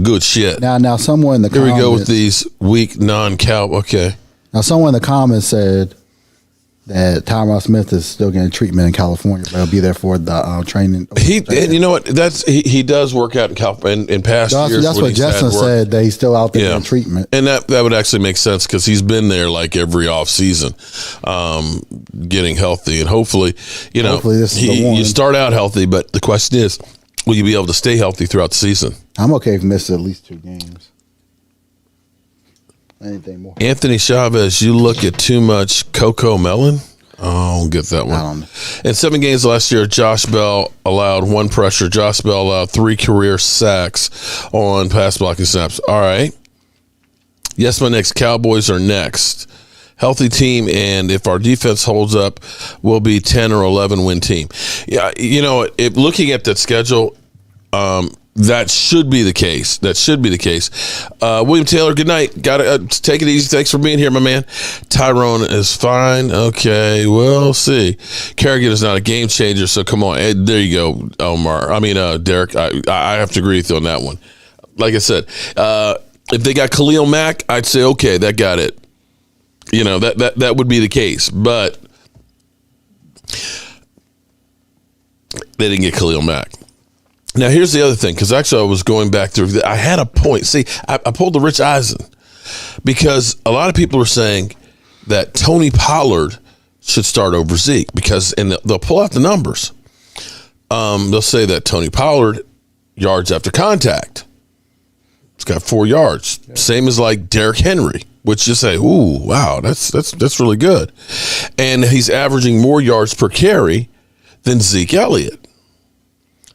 good shit. Now someone in the here comments, we go with these weak non-cow. Okay. Now someone in the comments said that Tyron Smith is still getting treatment in California, but he'll be there for the training. And you know what? He does work out in California in past years. That's what Justin said. That he's still out there getting treatment, and that would actually make sense because he's been there like every off season, getting healthy, and hopefully this is the one. You start out healthy, but the question is, will you be able to stay healthy throughout the season? I'm okay if he misses at least 2 games. Anything more? Anthony Chavez, you look at too much Coco Melon. I don't get that one. In 7 games last year, Josh Bell allowed 1 pressure. Josh Bell allowed 3 career sacks on pass blocking snaps. All right. Yes, my next Cowboys are next. Healthy team, and if our defense holds up, we'll be 10 or 11 win team. Yeah, if looking at that schedule, that should be the case. William Taylor, good night. Gotta take it easy. Thanks for being here, my man. Tyrone is fine. Okay, we'll see. Kerrigan is not a game changer, so come on. There you go, Omar. Derek. I have to agree with you on that one. Like I said, if they got Khalil Mack, I'd say okay, that got it. That would be the case, but they didn't get Khalil Mack. Now, here's the other thing, because actually I was going back through. I had a point. See, I pulled the Rich Eisen because a lot of people are saying that Tony Pollard should start over Zeke because, and they'll pull out the numbers. They'll say that Tony Pollard, yards after contact, he's got 4 yards. Yeah. Same as like Derrick Henry, which you say, ooh, wow, that's really good. And he's averaging more yards per carry than Zeke Elliott.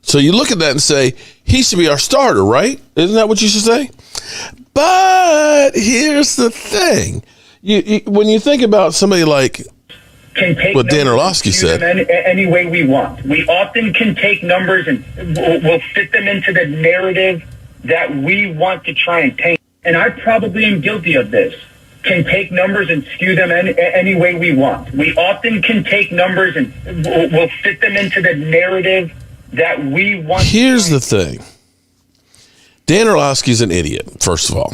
So you look at that and say, he should be our starter, right? Isn't that what you should say? But here's the thing. You when you think about somebody like what Dan Orlovsky said. Any way we want. We often can take numbers and we'll fit them into the narrative that we want to try and paint. And I probably am guilty of this. Can take numbers and skew them any way we want. We often can take numbers and we'll fit them into the narrative that we want. Here's the thing. Dan Orlovsky's an idiot, first of all.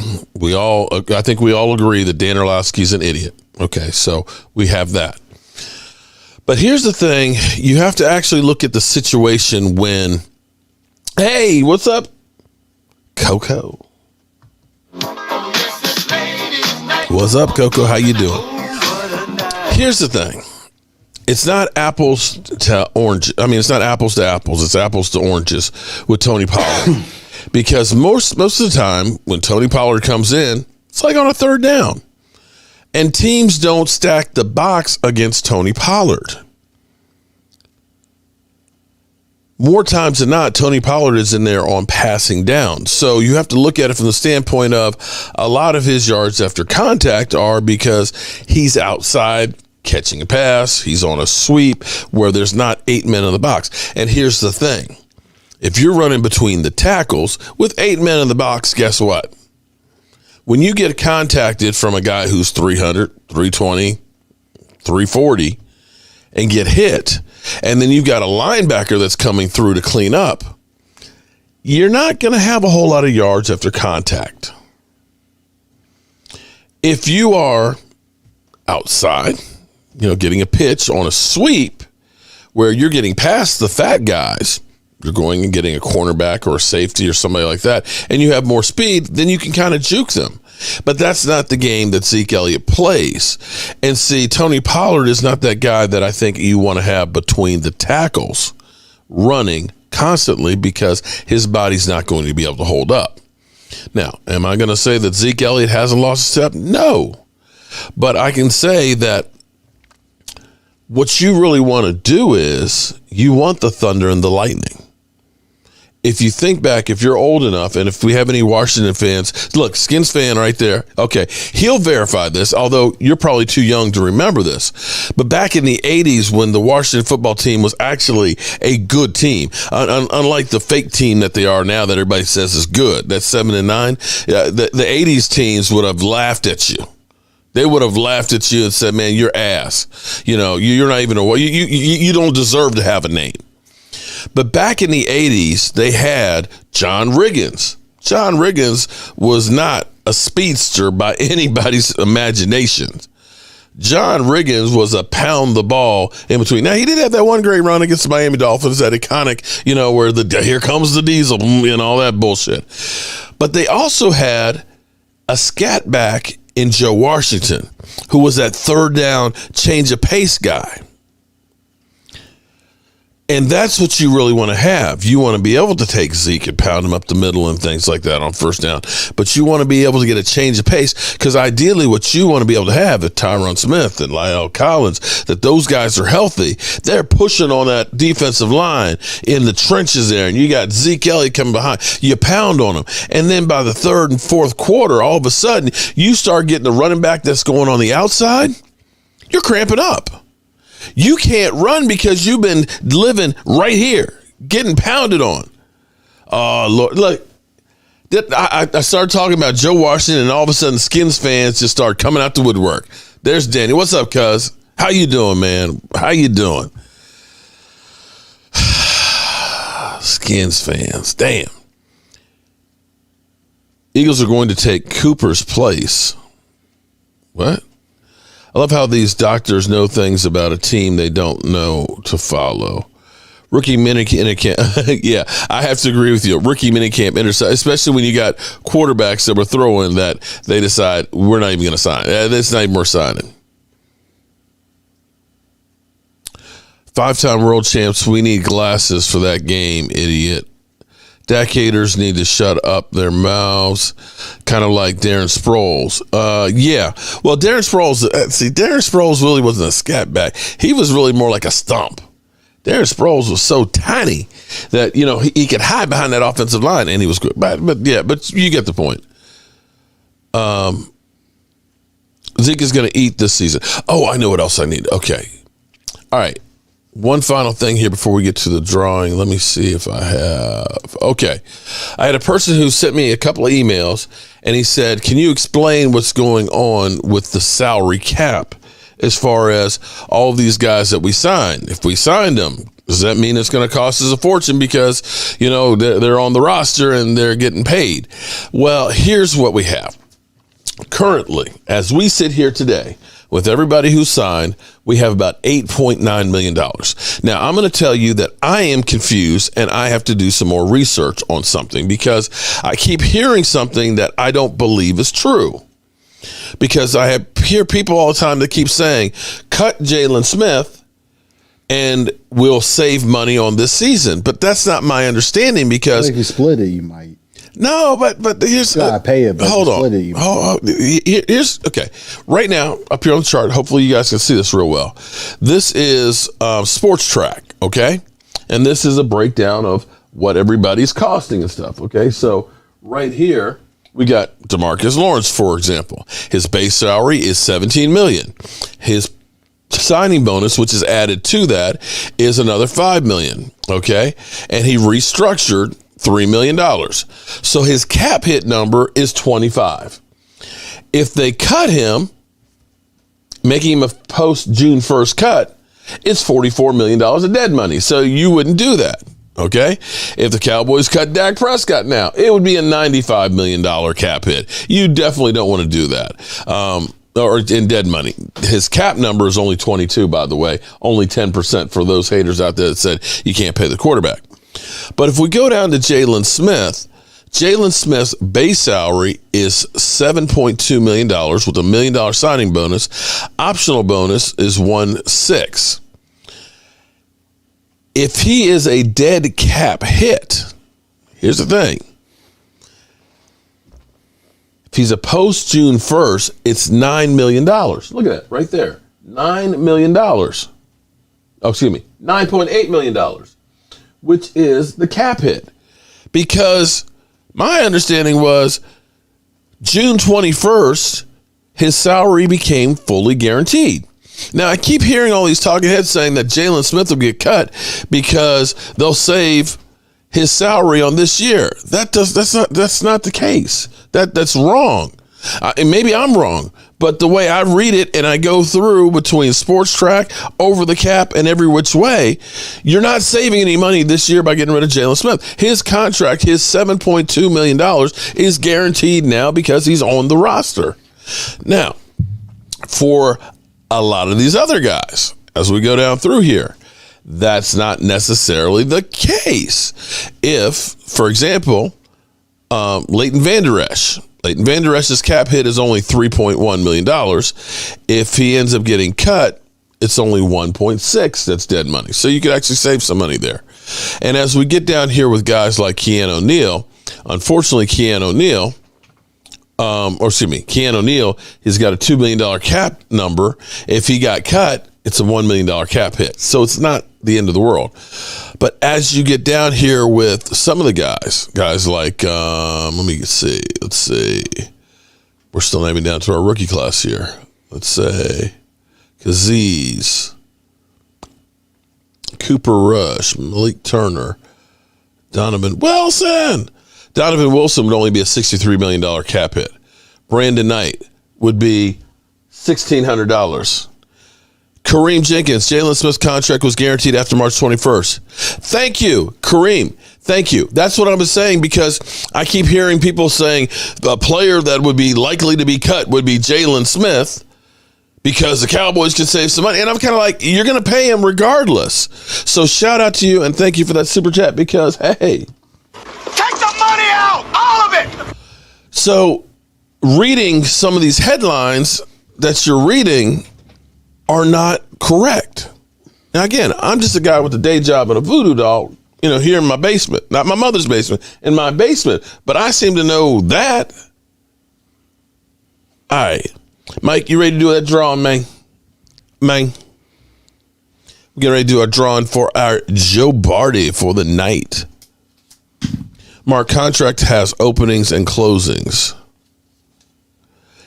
I think we all agree that Dan Orlovsky's an idiot. Okay, so we have that. But here's the thing. You have to actually look at the situation when, hey, what's up, Coco? What's up, Coco? How you doing? Here's the thing. It's not apples to orange. I mean, it's not apples to apples. It's apples to oranges with Tony Pollard. Because most of the time when Tony Pollard comes in, it's like on a third down. And teams don't stack the box against Tony Pollard. More times than not, Tony Pollard is in there on passing down. So you have to look at it from the standpoint of a lot of his yards after contact are because he's outside catching a pass. He's on a sweep where there's not 8 men in the box. And here's the thing. If you're running between the tackles with 8 men in the box, guess what? When you get contacted from a guy who's 300, 320, 340 and get hit, and then you've got a linebacker that's coming through to clean up, you're not going to have a whole lot of yards after contact. If you are outside, getting a pitch on a sweep where you're getting past the fat guys, you're going and getting a cornerback or a safety or somebody like that, and you have more speed, then you can kind of juke them. But that's not the game that Zeke Elliott plays. And see, Tony Pollard is not that guy that I think you want to have between the tackles running constantly because his body's not going to be able to hold up. Now, am I going to say that Zeke Elliott hasn't lost a step? No. But I can say that what you really want to do is you want the thunder and the lightning. If you think back, if you're old enough, and if we have any Washington fans, look, Skins fan right there. Okay, he'll verify this, although you're probably too young to remember this. But back in the 80s when the Washington football team was actually a good team, unlike the fake team that they are now that everybody says is good, that's 7-9, the 80s teams would have laughed at you. They would have laughed at you and said, man, you're ass. You're not even you don't deserve to have a name. But back in the 80s, they had John Riggins. John Riggins was not a speedster by anybody's imagination. John Riggins was a pound the ball in between. Now, he did have that one great run against the Miami Dolphins, that iconic, where here comes the diesel and all that bullshit. But they also had a scat back in Joe Washington, who was that third down change of pace guy. And that's what you really want to have. You want to be able to take Zeke and pound him up the middle and things like that on first down. But you want to be able to get a change of pace, because ideally what you want to be able to have is Tyron Smith and Lyle Collins, that those guys are healthy. They're pushing on that defensive line in the trenches there, and you got Zeke Elliott coming behind. You pound on them. And then by the third and fourth quarter, all of a sudden, you start getting the running back that's going on the outside. You're cramping up. You can't run because you've been living right here, getting pounded on. Oh, Lord. Look, I started talking about Joe Washington, and all of a sudden Skins fans just start coming out the woodwork. There's Danny. What's up, cuz? How you doing, man? How you doing? Skins fans. Damn. Eagles are going to take Cooper's place. What? I love how these doctors know things about a team they don't know to follow. Rookie minicamp. Yeah, I have to agree with you. Rookie minicamp intercept, especially when you got quarterbacks that were throwing that they decide we're not even going to sign. That's not even worth signing. 5-time world champs. We need glasses for that game, idiot. Dak haters need to shut up their mouths, kind of like Darren Sproles. Yeah. Well, Darren Sproles really wasn't a scat back. He was really more like a stump. Darren Sproles was so tiny that, he could hide behind that offensive line, and he was good. But you get the point. Zeke is going to eat this season. Oh, I know what else I need. Okay. All right. One final thing here before we get to the drawing. Let me see if I have. Okay. I had a person who sent me a couple of emails, and he said, can you explain what's going on with the salary cap as far as all of these guys that we signed? If we signed them, does that mean it's going to cost us a fortune because, they're on the roster and they're getting paid? Well, here's what we have. Currently, as we sit here today, with everybody who signed, we have about $8.9 million. Now, I'm going to tell you that I am confused and I have to do some more research on something because I keep hearing something that I don't believe is true. Because I hear people all the time that keep saying, cut Jalen Smith and we'll save money on this season. But that's not my understanding because... if you split it, you might. No, but here's... You gotta pay it, but hold on. Split it, Here's... Okay. Right now, up here on the chart, hopefully you guys can see this real well. This is Sports Track, okay? And this is a breakdown of what everybody's costing and stuff, okay? So right here, we got DeMarcus Lawrence, for example. His base salary is $17 million. His signing bonus, which is added to that, is another $5 million, okay? And he restructured $3 million. So his cap hit number is 25. If they cut him, making him a post June 1st cut, it's $44 million of dead money. So you wouldn't do that. Okay. If the Cowboys cut Dak Prescott now, it would be a $95 million cap hit. You definitely don't want to do that. Or in dead money. His cap number is only 22, by the way, only 10% for those haters out there that said you can't pay the quarterback. But if we go down to Jalen Smith's base salary is $7.2 million with a $1 million signing bonus. Optional bonus is 1.6. If he is a dead cap hit, here's the thing. If he's a post June 1st, it's $9 million. Look at that right there. $9 million. Oh, excuse me. $9.8 million. Which is the cap hit. Because my understanding was June 21st, his salary became fully guaranteed. Now, I keep hearing all these talking heads saying that Jalen Smith will get cut because they'll save his salary on this year. That's not the case. That's wrong. And maybe I'm wrong, but the way I read it and I go through between Sports Track, Over the Cap, and every which way, you're not saving any money this year by getting rid of Jalen Smith. His contract, his $7.2 million, is guaranteed now because he's on the roster. Now, for a lot of these other guys, as we go down through here, that's not necessarily the case. If, for example, Leighton Vander Esch. Leighton Vander Esch's cap hit is only $3.1 million. If he ends up getting cut, it's only 1.6 that's dead money. So you could actually save some money there. And as we get down here with guys like Keanu O'Neal, unfortunately, Keanu O'Neal, he's got a $2 million cap number. If he got cut, it's a $1 million cap hit. So it's not the end of the world. But as you get down here with some of the guys like, let's see. We're still naming down to our rookie class here. Let's say Kazeez, Cooper Rush, Malik Turner, Donovan Wilson. Donovan Wilson would only be a $63 million cap hit. Brandon Knight would be $1,600. Kareem Jenkins, Jalen Smith's contract was guaranteed after March 21st. Thank you, Kareem. Thank you. That's what I was saying because I keep hearing people saying a player that would be likely to be cut would be Jalen Smith because the Cowboys could save some money. And I'm kind of like, you're going to pay him regardless. So shout out to you and thank you for that super chat because, hey. Take the money out, all of it. So reading some of these headlines that you're reading are not correct. Now, again, I'm just a guy with a day job and a voodoo doll, here in my basement, not my mother's basement, in my basement. But I seem to know that. All right. Mike, you ready to do that drawing, man? We're getting ready to do a drawing for our Joe Barty for the night. Mark, contract has openings and closings.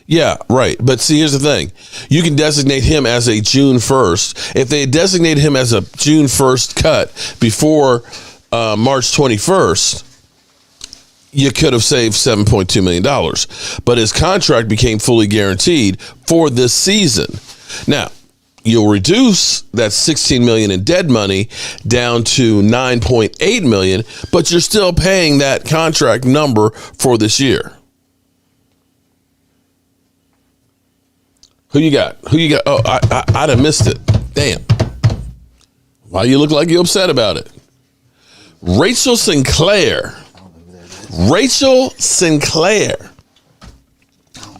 Yeah, right. But see, here's the thing. You can designate him as a June 1st. If they designate him as a June 1st cut before March 21st, you could have saved $7.2 million. But his contract became fully guaranteed for this season. Now, you'll reduce that $16 million in dead money down to $9.8 million, but you're still paying that contract number for this year. Who you got? Oh, I'd have missed it. Damn. Why you look like you're upset about it? Rachel Sinclair.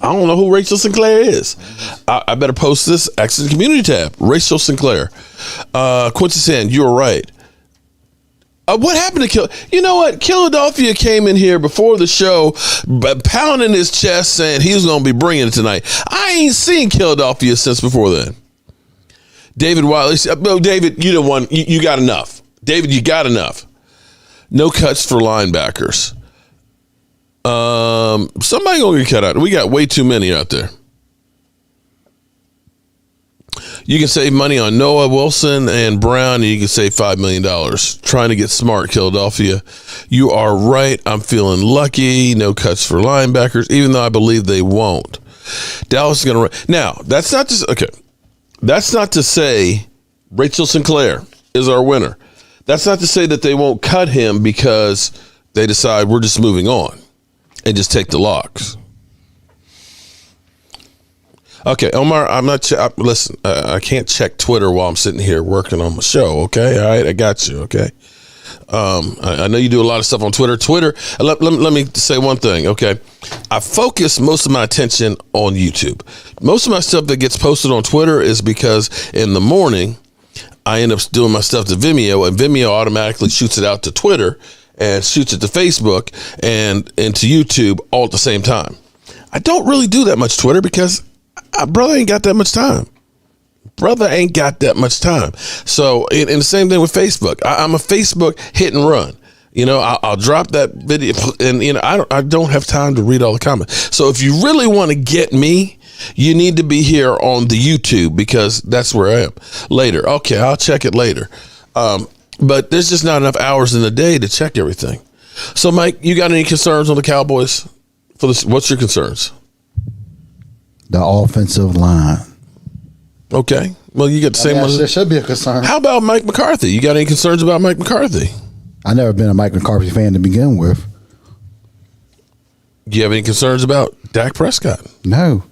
I don't know who Rachel Sinclair is. I better post this. Exit community tab. Rachel Sinclair. Quincy Sand, you were right. What happened to You know what? Philadelphia came in here before the show, pounding his chest, saying he was going to be bringing it tonight. I ain't seen Philadelphia since before then. David Wiley. David, you the one. You got enough. David, you got enough. No cuts for linebackers. Somebody gonna get cut out. We got way too many out there. You can save money on Noah Wilson and Brown, and you can save $5 million. Trying to get smart, Philadelphia. You are right. I'm feeling lucky. No cuts for linebackers, even though I believe they won't. Dallas is going to. Now, that's not just okay. That's not to say Rachel Sinclair is our winner. That's not to say that they won't cut him because they decide we're just moving on and just take the locks. Okay, Omar, I'm not. Listen, I can't check Twitter while I'm sitting here working on my show. Okay, all right, I got you. Okay, I know you do a lot of stuff on Twitter. Let me say one thing. Okay, I focus most of my attention on YouTube. Most of my stuff that gets posted on Twitter is because in the morning I end up doing my stuff to Vimeo, and Vimeo automatically shoots it out to Twitter and shoots it to Facebook and to YouTube all at the same time. I don't really do that much Twitter because brother ain't got that much time. So, and the same thing with Facebook. I'm a Facebook hit and run. You know, I'll drop that video, and you know, I don't have time to read all the comments. So, if you really want to get me, you need to be here on the YouTube because that's where I am. Later, okay, I'll check it later. But there's just not enough hours in the day to check everything. So, Mike, you got any concerns on the Cowboys? What's your concerns? The offensive line. Okay. Well, you got the same one. There should be a concern. How about Mike McCarthy? You got any concerns about Mike McCarthy? I've never been a Mike McCarthy fan to begin with. Do you have any concerns about Dak Prescott? No.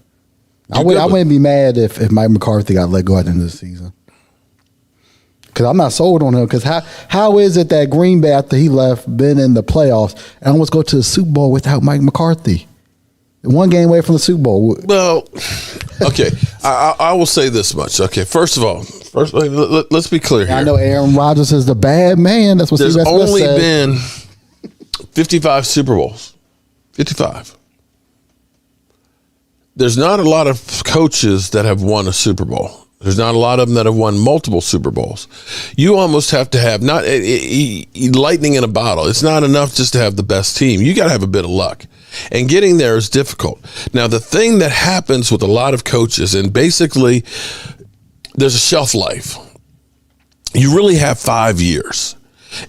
I wouldn't be mad if Mike McCarthy got let go at the end of the season. Because I'm not sold on him. Because how is it that Green Bay, after he left, been in the playoffs, and almost go to the Super Bowl without Mike McCarthy? One game away from the Super Bowl. Well, okay. I will say this much. Okay, first of all, let's be clear here. I know Aaron Rodgers is the bad man. That's what there's Steve only said. been 55 Super Bowls. 55. There's not a lot of coaches that have won a Super Bowl. There's not a lot of them that have won multiple Super Bowls. You almost have to have not lightning in a bottle. It's not enough just to have the best team. You got to have a bit of luck. And getting there is difficult. Now, the thing that happens with a lot of coaches, and basically there's a shelf life. You really have 5 years.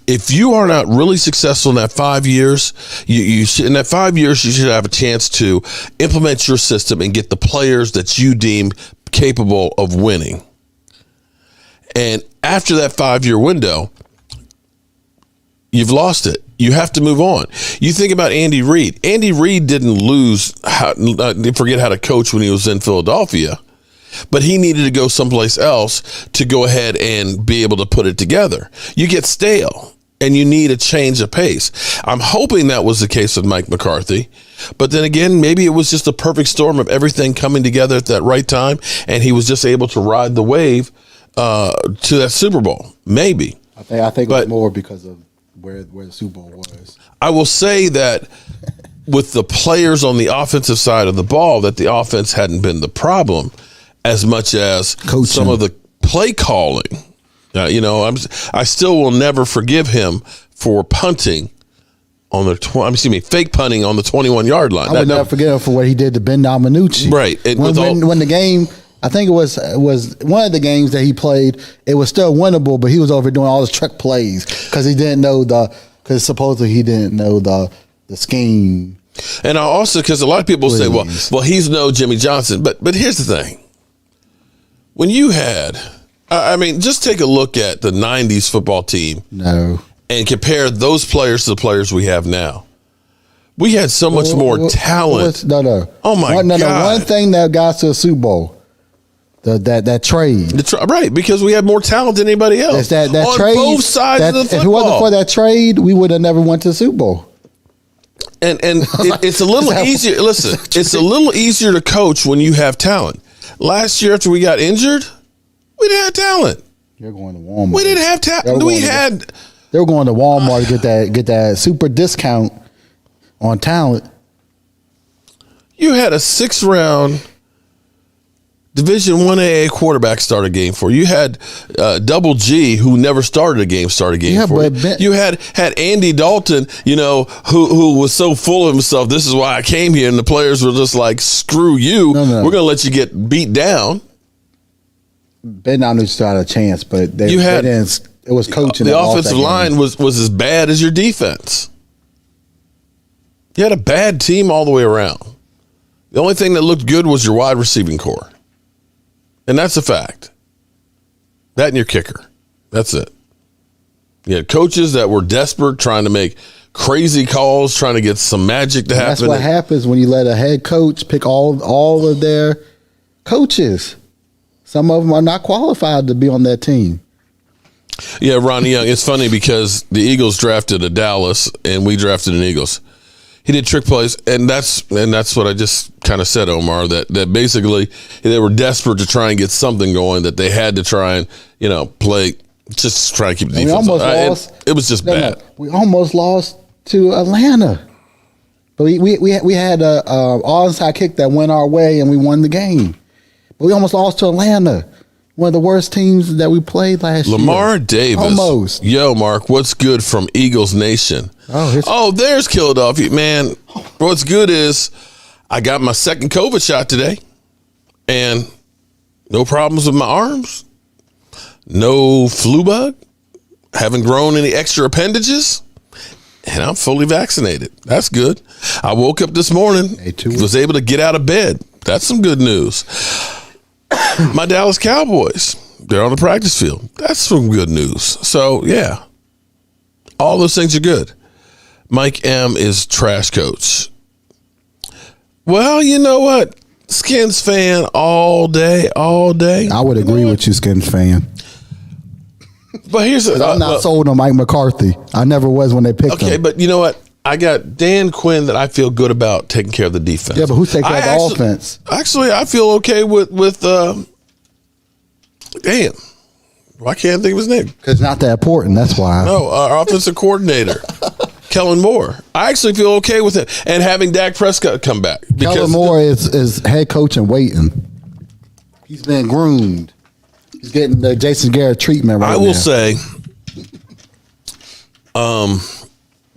If you are not really successful in that 5 years, in that 5 years, you should have a chance to implement your system and get the players that you deem capable of winning. And after that 5-year window, you've lost it. You have to move on. You think about Andy Reid. Andy Reid didn't forget how to coach when he was in Philadelphia, but he needed to go someplace else to go ahead and be able to put it together. You get stale and you need a change of pace. I'm hoping that was the case with Mike McCarthy, but then again, maybe it was just a perfect storm of everything coming together at that right time, and he was just able to ride the wave to that Super Bowl. Maybe. I think it was more because of where the Super Bowl was. I will say that with the players on the offensive side of the ball, that the offense hadn't been the problem as much as coaching. Some of the play calling I still will never forgive him for punting on the fake punting on the 21-yard line. I would never forget him for what he did to Ben Dominucci. Right. When the game, I think it was one of the games that he played, it was still winnable, but he was over doing all his trick plays because he didn't know because supposedly he didn't know the scheme. And also because a lot of people say, well, he's no Jimmy Johnson, but here's the thing: when you had, just take a look at the '90s football team, and compare those players to the players we have now. We had so much more talent. Oh my God! One thing that got us to a Super Bowl, that trade, right? Because we had more talent than anybody else. It's that on trade, both sides of the football. If it wasn't for that trade, we would have never went to the Super Bowl. And it's a little easier. Listen, it's a little easier to coach when you have talent. Last year, after we got injured, we didn't have talent. You're going to Walmart. We didn't have talent. They were going to Walmart to get that super discount on talent. You had a 6th-round Division 1AA quarterback start a game for you. You had Double G, who never started a game, start a game for you. You had Andy Dalton, who was so full of himself. This is why I came here, and the players were just like, "Screw you! We're going to let you get beat down." Ben Dominucci still had a chance, but it was coaching. The offensive line was as bad as your defense. You had a bad team all the way around. The only thing that looked good was your wide receiving core. And that's a fact. That and your kicker. That's it. You had coaches that were desperate, trying to make crazy calls, trying to get some magic to happen. That's what happens when you let a head coach pick all of their coaches. Some of them are not qualified to be on that team. Yeah, Ronnie Young. It's funny because the Eagles drafted a Dallas and we drafted an Eagles. He did trick plays, and that's what I just kind of said, Omar, that basically they were desperate to try and get something going, that they had to try and, play, just try and keep the defense. It was just bad. We almost lost to Atlanta. But we had a onside kick that went our way, and we won the game. But we almost lost to Atlanta, one of the worst teams that we played last year. Lamar Davis. Almost. Yo, Mark, what's good from Eagles Nation? There's Philadelphia. Man, what's good is I got my second COVID shot today, and no problems with my arms, no flu bug, haven't grown any extra appendages, and I'm fully vaccinated. That's good. I woke up this morning, was able to get out of bed. That's some good news. My Dallas Cowboys, they're on the practice field. That's some good news. So, yeah, all those things are good. Mike M is trash coach. Well, you know what? Skins fan all day. I would agree with you, Skins fan. But I'm not sold on Mike McCarthy. I never was when they picked him. Okay, but you know what? I got Dan Quinn that I feel good about taking care of the defense. Yeah, but who's taking care of the offense? Actually, I feel okay with damn. Why can't I think of his name? Because it's not that important. That's why. No, our offensive coordinator, Kellen Moore. I actually feel okay with it. And having Dak Prescott come back. Kellen Moore is head coach and waiting. He's been groomed. He's getting the Jason Garrett treatment right now. I will say,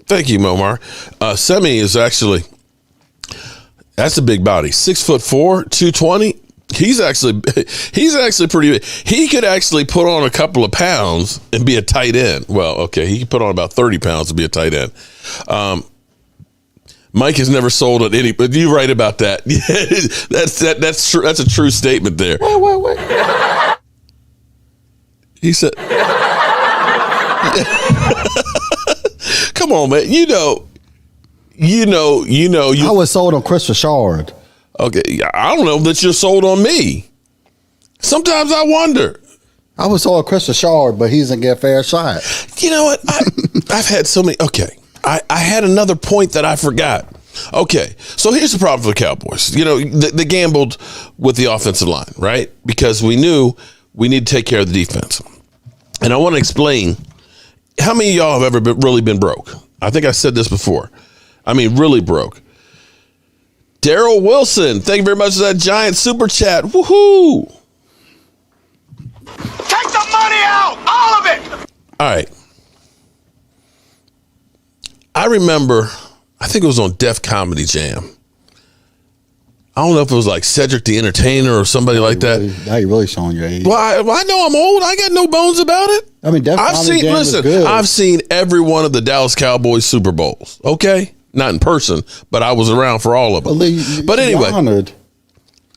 thank you, Momar. Semi is actually, that's a big body. 6'4", 220. He's actually pretty big. He could actually put on a couple of pounds and be a tight end. Well, okay, he could put on about 30 pounds to be a tight end. Mike has never sold on any, but you're right about that. That's true. That's a true statement there. Wait. He said, "Come on, man. You know. I was sold on Chris Richard. Okay, I don't know that you're sold on me. Sometimes I wonder. I was sold on Chris Richard, but he doesn't get a fair shot. You know what? I've had so many. Okay, I had another point that I forgot. Okay, so here's the problem for the Cowboys. They gambled with the offensive line, right? Because we knew we need to take care of the defense. And I want to explain, how many of y'all have ever really been broke? I think I said this before. I mean, really broke. Daryl Wilson, thank you very much for that giant super chat. Woohoo! Take the money out! All All right. I remember, I think it was on Def Comedy Jam. I don't know if it was like Cedric the Entertainer or somebody like that. Now you're really showing your age. Well, I know I'm old. I got no bones about it. I mean, Def Comedy Jam is good. I've seen every one of the Dallas Cowboys Super Bowls. Okay? Not in person, but I was around for all of them. But anyway, honored.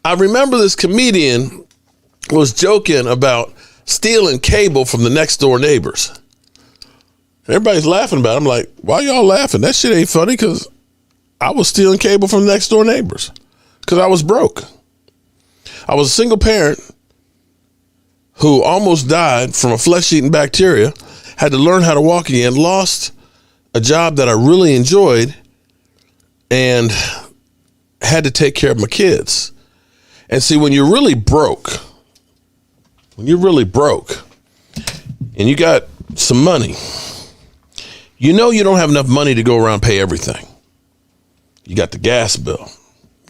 I remember this comedian was joking about stealing cable from the next door neighbors. Everybody's laughing about it. I'm like, why y'all laughing? That shit ain't funny because I was stealing cable from the next door neighbors because I was broke. I was a single parent who almost died from a flesh-eating bacteria, had to learn how to walk again, lost a job that I really enjoyed, and had to take care of my kids. And see, when you're really broke, and you got some money, you know you don't have enough money to go around and pay everything. You got the gas bill.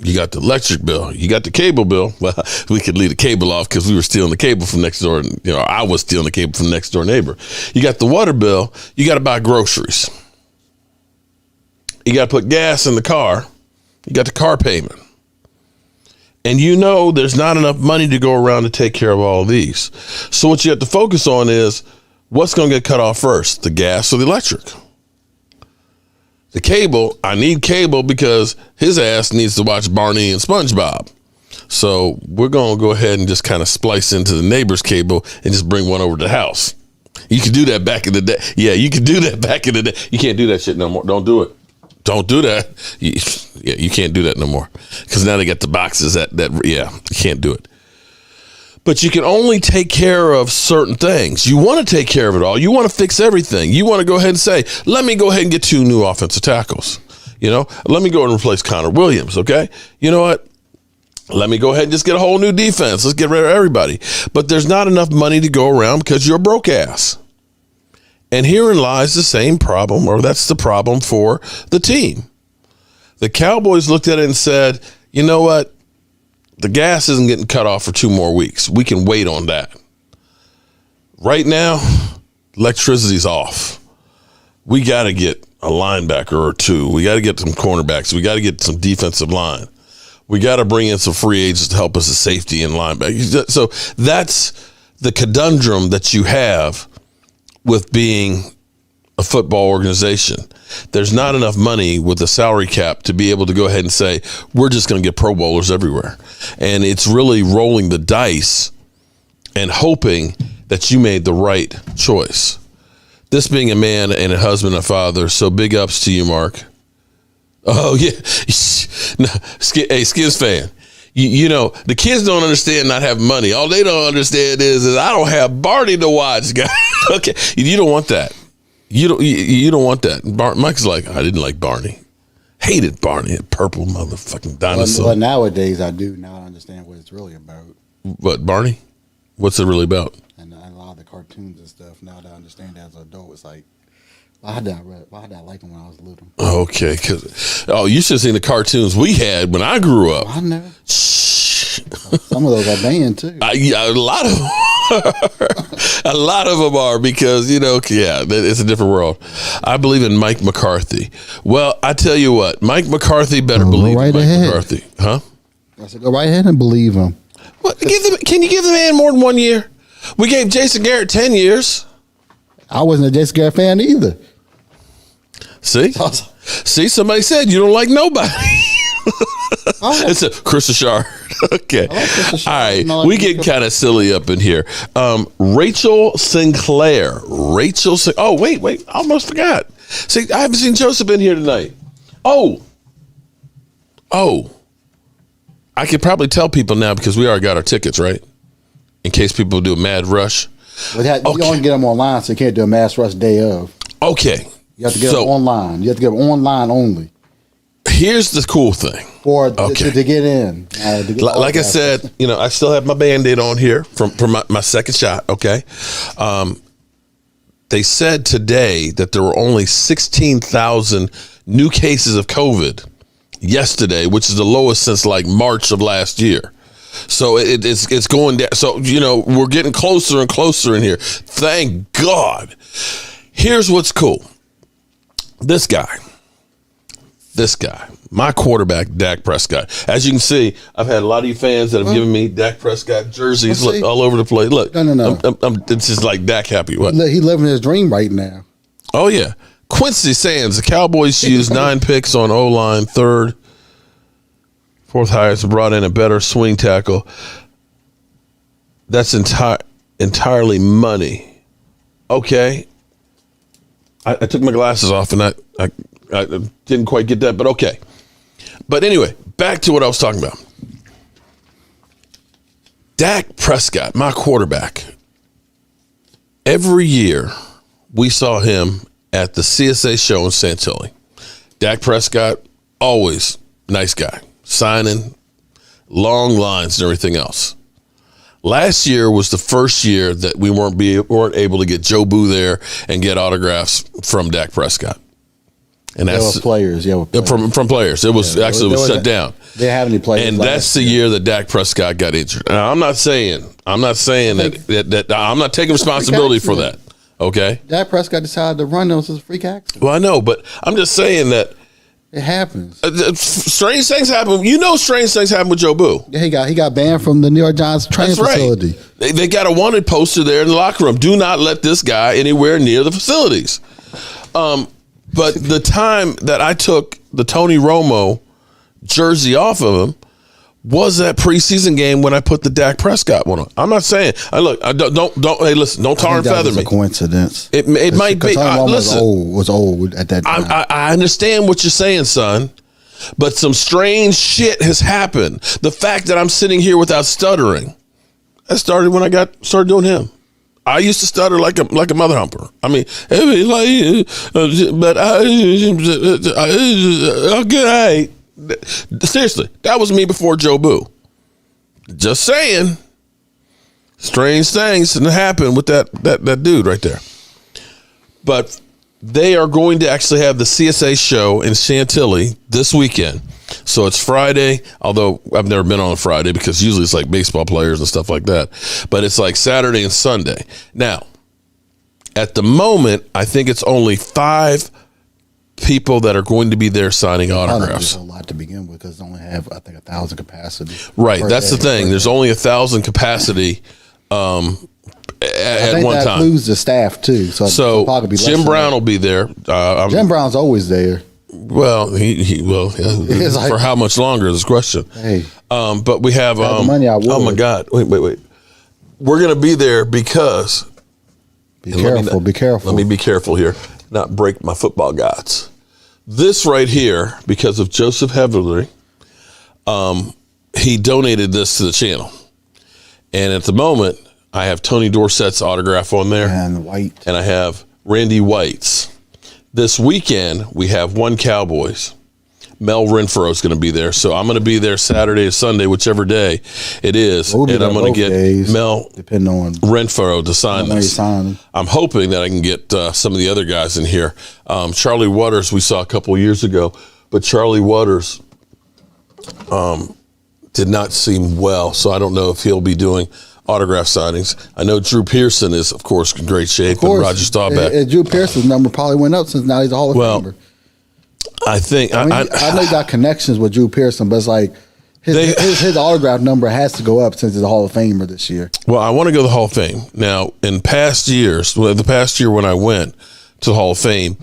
You got the electric bill. You got the cable bill. Well, we could leave the cable off because we were stealing the cable from next door. You know, I was stealing the cable from the next door neighbor. You got the water bill. You got to buy groceries. You got to put gas in the car. You got the car payment. And you know there's not enough money to go around to take care of all of these. So what you have to focus on is what's going to get cut off first, the gas or the electric? The cable, I need cable because his ass needs to watch Barney and SpongeBob. So we're going to go ahead and just kind of splice into the neighbor's cable and just bring one over to the house. You could do that back in the day. Yeah, you could do that back in the day. You can't do that shit no more. Don't do it. Don't do that. You can't do that no more because now they got the boxes that you can't do it. But you can only take care of certain things. You want to take care of it all. You want to fix everything. You want to go ahead and say, let me go ahead and get 2 new offensive tackles. You know, let me go and replace Connor Williams. Okay. You know what? Let me go ahead and just get a whole new defense. Let's get rid of everybody. But there's not enough money to go around because you're a broke ass. And herein lies the same problem, or that's the problem for the team. The Cowboys looked at it and said, you know what? The gas isn't getting cut off for 2 more weeks. We can wait on that. Right now, electricity's off. We got to get a linebacker or 2. We got to get some cornerbacks. We got to get some defensive line. We got to bring in some free agents to help us as safety and linebacker. So that's the conundrum that you have with being a football organization. There's not enough money with the salary cap to be able to go ahead and say, we're just going to get Pro Bowlers everywhere. And it's really rolling the dice and hoping that you made the right choice. This being a man and a husband and a father, so big ups to you, Mark. Oh, yeah. Hey, Skids fan. You know, the kids don't understand not having money. All they don't understand is I don't have Barney to watch, guys. Okay, you don't want that. You don't want that. Mike's like, I didn't like Barney. Hated Barney, that purple motherfucking dinosaur. Well, nowadays I do. Now I understand what it's really about. What, Barney? What's it really about? And a lot of the cartoons and stuff. Now that I understand as an adult, it's like, why did I like them when I was little? Okay, you should have seen the cartoons we had when I grew up. I never. Some of those are banned too. A lot of them. A lot of them are because, you know, yeah, it's a different world. I believe in Mike McCarthy. Well, I tell you what, Mike McCarthy better believe in Mike McCarthy. Huh? I said, go right ahead and believe him. What? Can you give the man more than 1 year? We gave Jason Garrett 10 years. I wasn't a Jason Garrett fan either. See, somebody said you don't like nobody. It's a Chris Ashard. Okay. All right. We get kind of silly up in here. Rachel Sinclair. Oh, wait. I almost forgot. See, I haven't seen Joseph in here tonight. Oh. I could probably tell people now because we already got our tickets, right? In case people do a mad rush. You only get them online, so you can't do a mass rush day of. Okay. You have to get them online. You have to get them online only. Here's the cool thing. To get in. Like I said, you know, I still have my Band-Aid on here from my second shot, okay? They said today that there were only 16,000 new cases of COVID yesterday, which is the lowest since like March of last year. So it's going down. So, you know, we're getting closer and closer in here. Thank God. Here's what's cool. This guy, my quarterback, Dak Prescott. As you can see, I've had a lot of you fans that have given me Dak Prescott jerseys all over the place. Look, no. It's just like Dak happy. What? He's living his dream right now. Oh, yeah. Quincy Sands, the Cowboys used 9 picks on O-line, fourth highest, brought in a better swing tackle. That's entirely money. Okay. I took my glasses off and I didn't quite get that, but okay. But anyway, back to what I was talking about. Dak Prescott, my quarterback. Every year we saw him at the CSA show in Chantilly. Dak Prescott, always nice guy, signing, long lines and everything else. Last year was the first year that we weren't able to get Jobu there and get autographs from Dak Prescott. And that's players. From players. It was shut down. They didn't have any players. And that's the year that Dak Prescott got injured. Now, I'm not saying that I'm not taking responsibility for that. Okay. Dak Prescott decided to run those as a freak accident. Well, I know, but I'm just saying that it happens. Strange things happen. You know, strange things happen with Jobu. Yeah, he got banned from the New York Giants training facility. They got a wanted poster there in the locker room. Do not let this guy anywhere near the facilities. But the time that I took the Tony Romo jersey off of him was that preseason game when I put the Dak Prescott one on. I'm not saying. Don't. Hey, listen. Don't tar and feather me. It's a coincidence. It might be. Listen, was old at that time. I understand what you're saying, son, but some strange shit has happened. The fact that I'm sitting here without stuttering, that started when I started doing him. I used to stutter like a mother humper. I mean, okay. Seriously, that was me before Jobu. Just saying, strange things didn't happen with that dude right there. But they are going to actually have the CSA show in Chantilly this weekend. So it's Friday, although I've never been on a Friday because usually it's like baseball players and stuff like that. But it's like Saturday and Sunday. Now, at the moment, I think it's only 5 people that are going to be there signing autographs. There's a lot to begin with because they only have, I think, 1,000 capacity. Right, that's the thing. There's only 1,000 capacity at one time. That includes the staff too. So Jim Brown will be there. Jim Brown's always there. Well, like, for how much longer is this question? Hey, but we have money I would. Oh my God! Wait! We're gonna be there because. Be careful. Let me be careful here. Not break my football gods. This right here, because of Joseph Heatherly, he donated this to the channel, and at the moment, I have Tony Dorsett's autograph on there, and I have Randy White's. This weekend, we have one Cowboys. Mel Renfro is going to be there. So I'm going to be there Saturday or Sunday, whichever day it is. And I'm going to get Mel Renfro to sign this. I'm hoping that I can get some of the other guys in here. Charlie Waters, we saw a couple of years ago. But Charlie Waters did not seem well. So I don't know if he'll be doing autograph signings. I know Drew Pearson is, of course, in great shape, and Roger Staubach. Drew Pearson's number probably went up since now he's a Hall of Famer. I think I know he got connections with Drew Pearson, but it's like his autograph number has to go up since he's a Hall of Famer this year. Well, I want to go to the Hall of Fame. Now, in past years, the past year when I went to the Hall of Fame,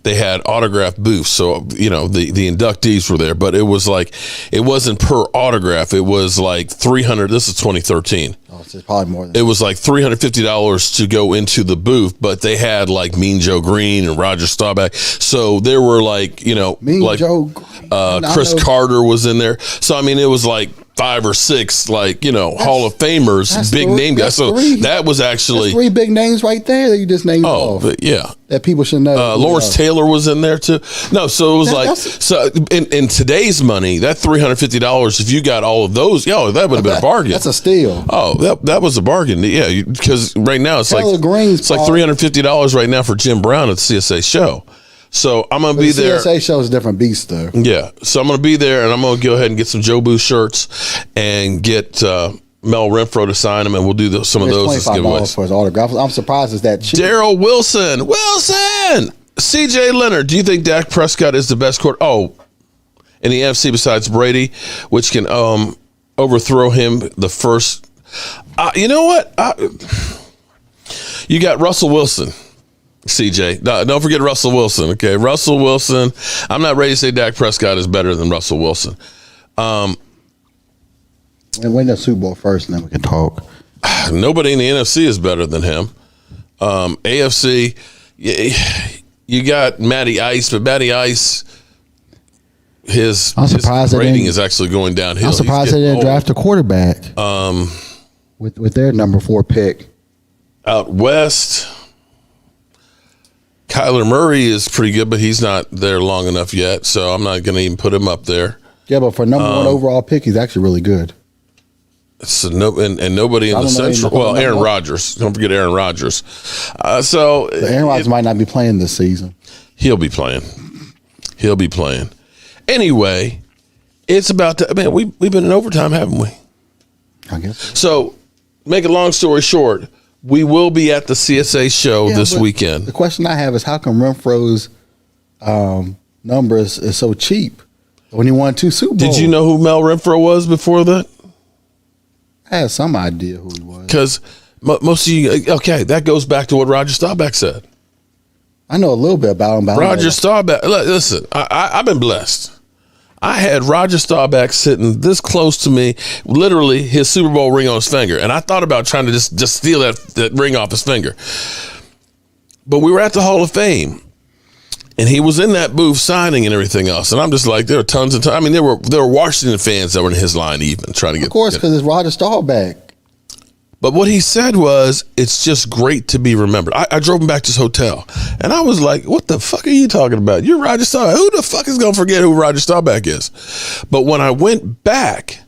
they had autograph booths. So, the inductees were there, but it was like, it wasn't per autograph. It was like 300. This is 2013. Oh, so it's probably more than it was like $350 to go into the booth, but they had like Mean Joe Green and Roger Staubach. So there were like, Chris Carter was in there. So, I mean, it was like 5 or 6, Hall of Famers, big name guys. So that was actually 3 big names right there that you just named off. Yeah. That people should know. Lawrence Taylor was in there too. No, so it was in today's money, that $350, if you got all of those, that would have been a bargain. That's a steal. Oh, that was a bargain. Yeah, because right now it's Green's like $350 right now for Jim Brown at the CSA show. So I'm going to be there. The CSA show is a different beast, though. Yeah. So I'm going to be there, and I'm going to go ahead and get some Jobu shirts and get Mel Renfro to sign him, and we'll do some of those as giveaways. For his autograph. I'm surprised it's that cheap. Daryl Wilson. C.J. Leonard. Do you think Dak Prescott is the best quarterback? Oh, in the NFC besides Brady, which can overthrow him the first. You know what? You got Russell Wilson, CJ. No, don't forget Russell Wilson, okay? Russell Wilson. I'm not ready to say Dak Prescott is better than Russell Wilson. And win the Super Bowl first, and then we can talk. Nobody in the NFC is better than him. AFC, you got Matty Ice, but Matty Ice, his rating is actually going downhill. I'm surprised they didn't draft a quarterback with their number 4 pick. Out west, Kyler Murray is pretty good, but he's not there long enough yet, so I'm not going to even put him up there. Yeah, but for number 1 overall pick, he's actually really good. So and nobody in the Central. Well, Aaron Rodgers. Don't forget Aaron Rodgers. Aaron Rodgers might not be playing this season. He'll be playing. Anyway, it's about to. Man, we've been in overtime, haven't we? I guess. So, make a long story short, we will be at the CSA show this weekend. The question I have is, how come Renfro's numbers is so cheap when he won 2 Super Bowls? Did you know who Mel Renfro was before that? I had some idea who he was. Because most of you, okay, that goes back to what Roger Staubach said. I know a little bit about him. Roger Staubach, listen, I've been blessed. I had Roger Staubach sitting this close to me, literally his Super Bowl ring on his finger. And I thought about trying to just steal that ring off his finger. But we were at the Hall of Fame. And he was in that booth signing and everything else. And I'm just like, there were tons of time. I mean, there were Washington fans that were in his line even trying to get. Of course, because it's Roger Staubach. But what he said was, it's just great to be remembered. I drove him back to his hotel. And I was like, what the fuck are you talking about? You're Roger Staubach. Who the fuck is going to forget who Roger Staubach is? But when I went back,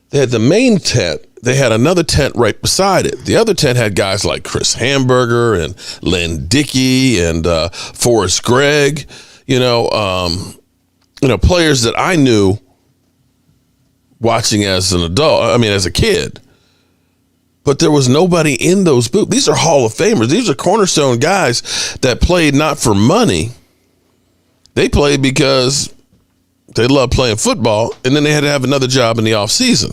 they had the main tent. They had another tent right beside it. The other tent had guys like Chris Hamburger and Len Dickey and Forrest Gregg, players that I knew watching as an adult, as a kid. But there was nobody in those booths. These are Hall of Famers. These are cornerstone guys that played not for money. They played because they loved playing football, and then they had to have another job in the off season.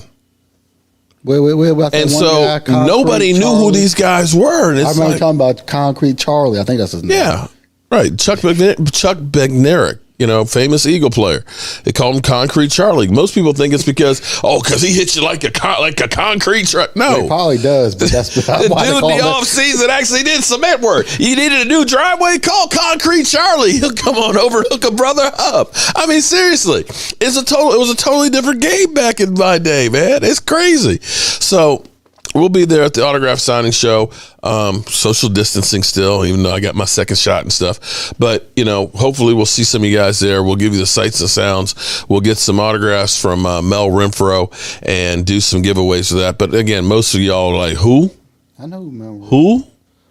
And so nobody knew who these guys were. And I remember talking about Concrete Charlie. I think that's his name. Yeah, right. Chuck Bednarik, famous Eagle player. They call him Concrete Charlie. Most people think it's because he hits you like a concrete truck. No, he probably does. But that's the dude in the off season actually did cement work. You needed a new driveway? Call Concrete Charlie. He'll come on over and hook a brother up. I mean, seriously, it was a totally different game back in my day, man. It's crazy. So we'll be there at the autograph signing show. Social distancing still, even though I got my second shot and stuff. But, hopefully we'll see some of you guys there. We'll give you the sights and sounds. We'll get some autographs from Mel Renfro and do some giveaways for that. But again, most of y'all are like, who? I know Mel. Who?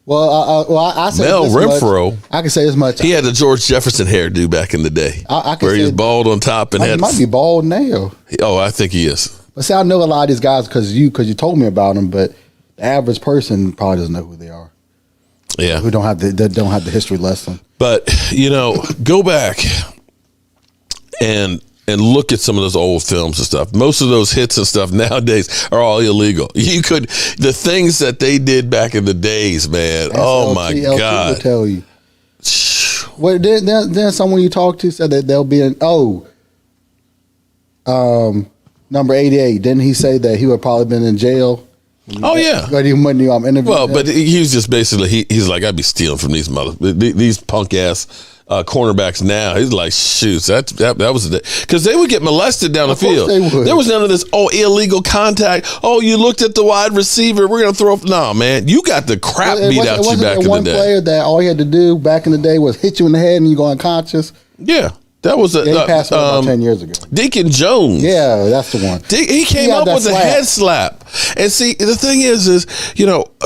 Well, I say Mel Renfro. I can say as much. He had the George Jefferson hairdo back in the day, where he was bald on top and he might be bald now. Oh, I think he is. But see, I know a lot of these guys because you told me about them, but the average person probably doesn't know who they are. Yeah, who don't have the history lesson. But go back and look at some of those old films and stuff. Most of those hits and stuff nowadays are all illegal. The things that they did back in the days, man. Oh my God! Will tell you. Well, then someone you talked to said that they'll be number 88. Didn't he say that he would probably been in jail? Oh yeah. Well, but he was just basically he's like, I'd be stealing from these punk ass cornerbacks now. He's like, shoot, that was the day, because they would get molested down the field. There was none of this illegal contact. Oh, you looked at the wide receiver. We're gonna throw. No, man, you got the crap beat out you back in the day. One player that all he had to do back in the day was hit you in the head and you go unconscious. Yeah. That was he passed away about 10 years ago. Deacon Jones. Yeah, that's the one. He came up with a head slap. And see, the thing is,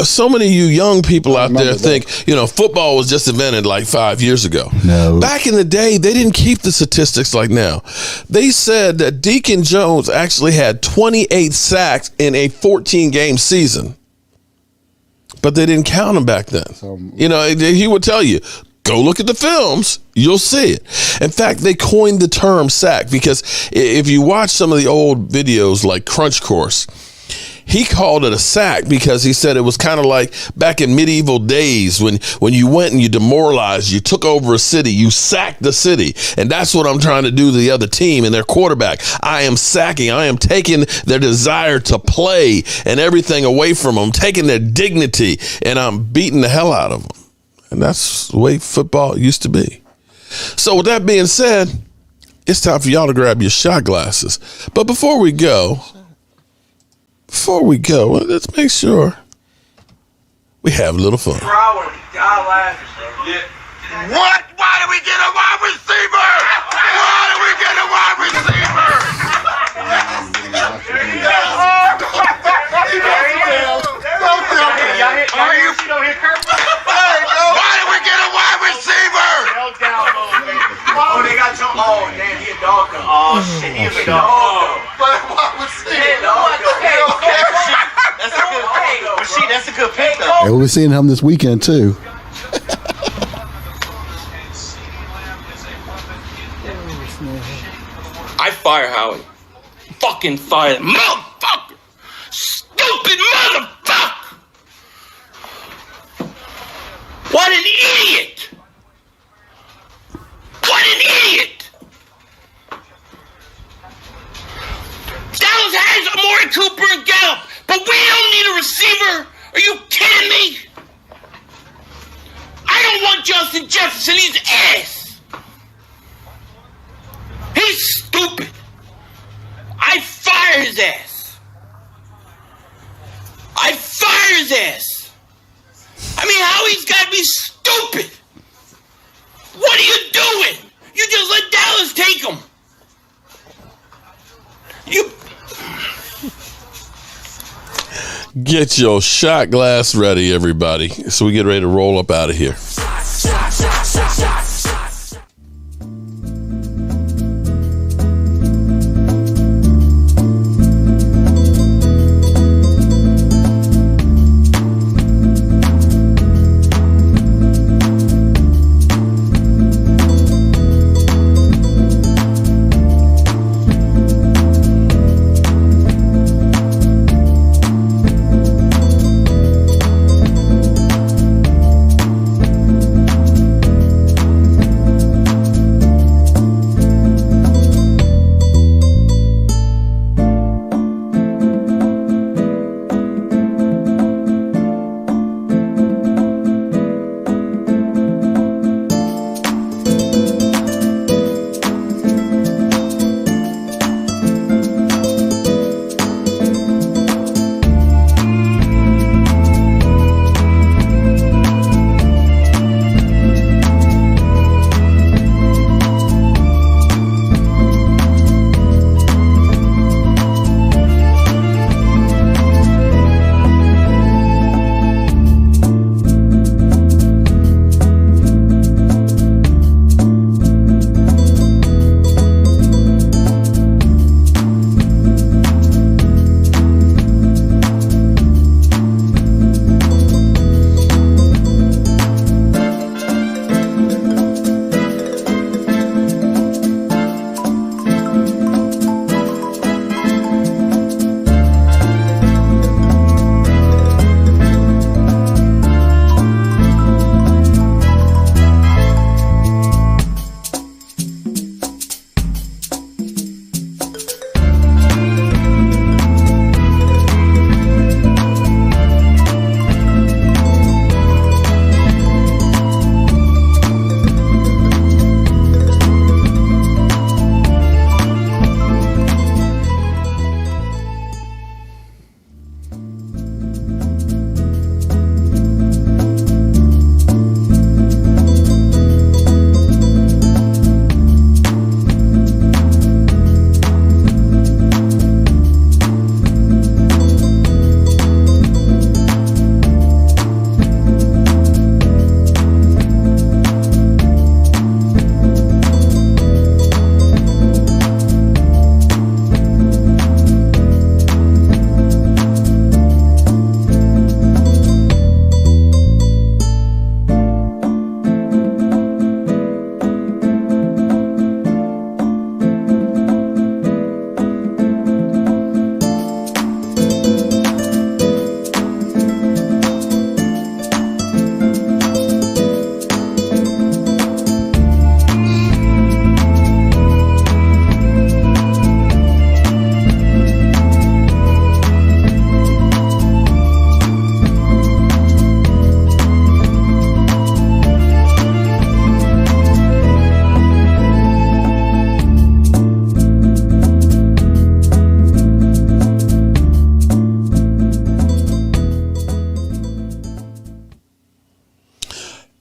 so many of you young people out there think, football was just invented like 5 years ago. No. Back in the day, they didn't keep the statistics like now. They said that Deacon Jones actually had 28 sacks in a 14-game season. But they didn't count him back then. He would tell you, go look at the films, you'll see it. In fact, they coined the term sack because if you watch some of the old videos like Crunch Course, he called it a sack because he said it was kind of like back in medieval days when you went and you demoralized, you took over a city, you sacked the city. And that's what I'm trying to do to the other team and their quarterback. I am sacking. I am taking their desire to play and everything away from them, taking their dignity, and I'm beating the hell out of them. And that's the way football used to be. So with that being said, it's time for y'all to grab your shot glasses. But before we go, let's make sure we have a little fun. What? Why did we get a wide receiver? Why did we get a wide receiver? Why did we get a wide receiver? Oh, they got your. Oh, damn, he a dog. Oh, shit, he a dog. That's a good pick, though. And we'll be seeing him this weekend, too. I fire Howie. Fucking fire that motherfucker. Stupid motherfucker. What an idiot. What an idiot. Dallas has Amari Cooper and Gallup, but we don't need a receiver. Are you kidding me? I don't want Justin Jefferson. He's ass. He's stupid. I fire his ass. I fire his ass. I mean, Howie's got to be stupid. What are you doing? You just let Dallas take him. You... Get your shot glass ready, everybody, so we get ready to roll up out of here.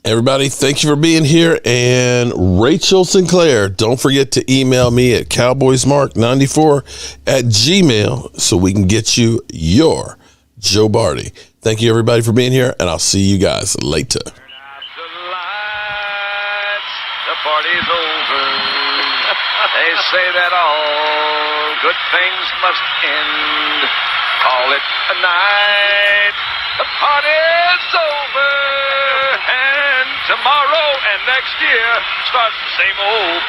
Everybody, thank you for being here. And Rachel Sinclair, don't forget to email me at cowboysmark94@gmail so we can get you your Joe Barty. Thank you, everybody, for being here, and I'll see you guys later. The party's over. They say that all good things must end. Call it a night. The party's over. And tomorrow and next year starts the same old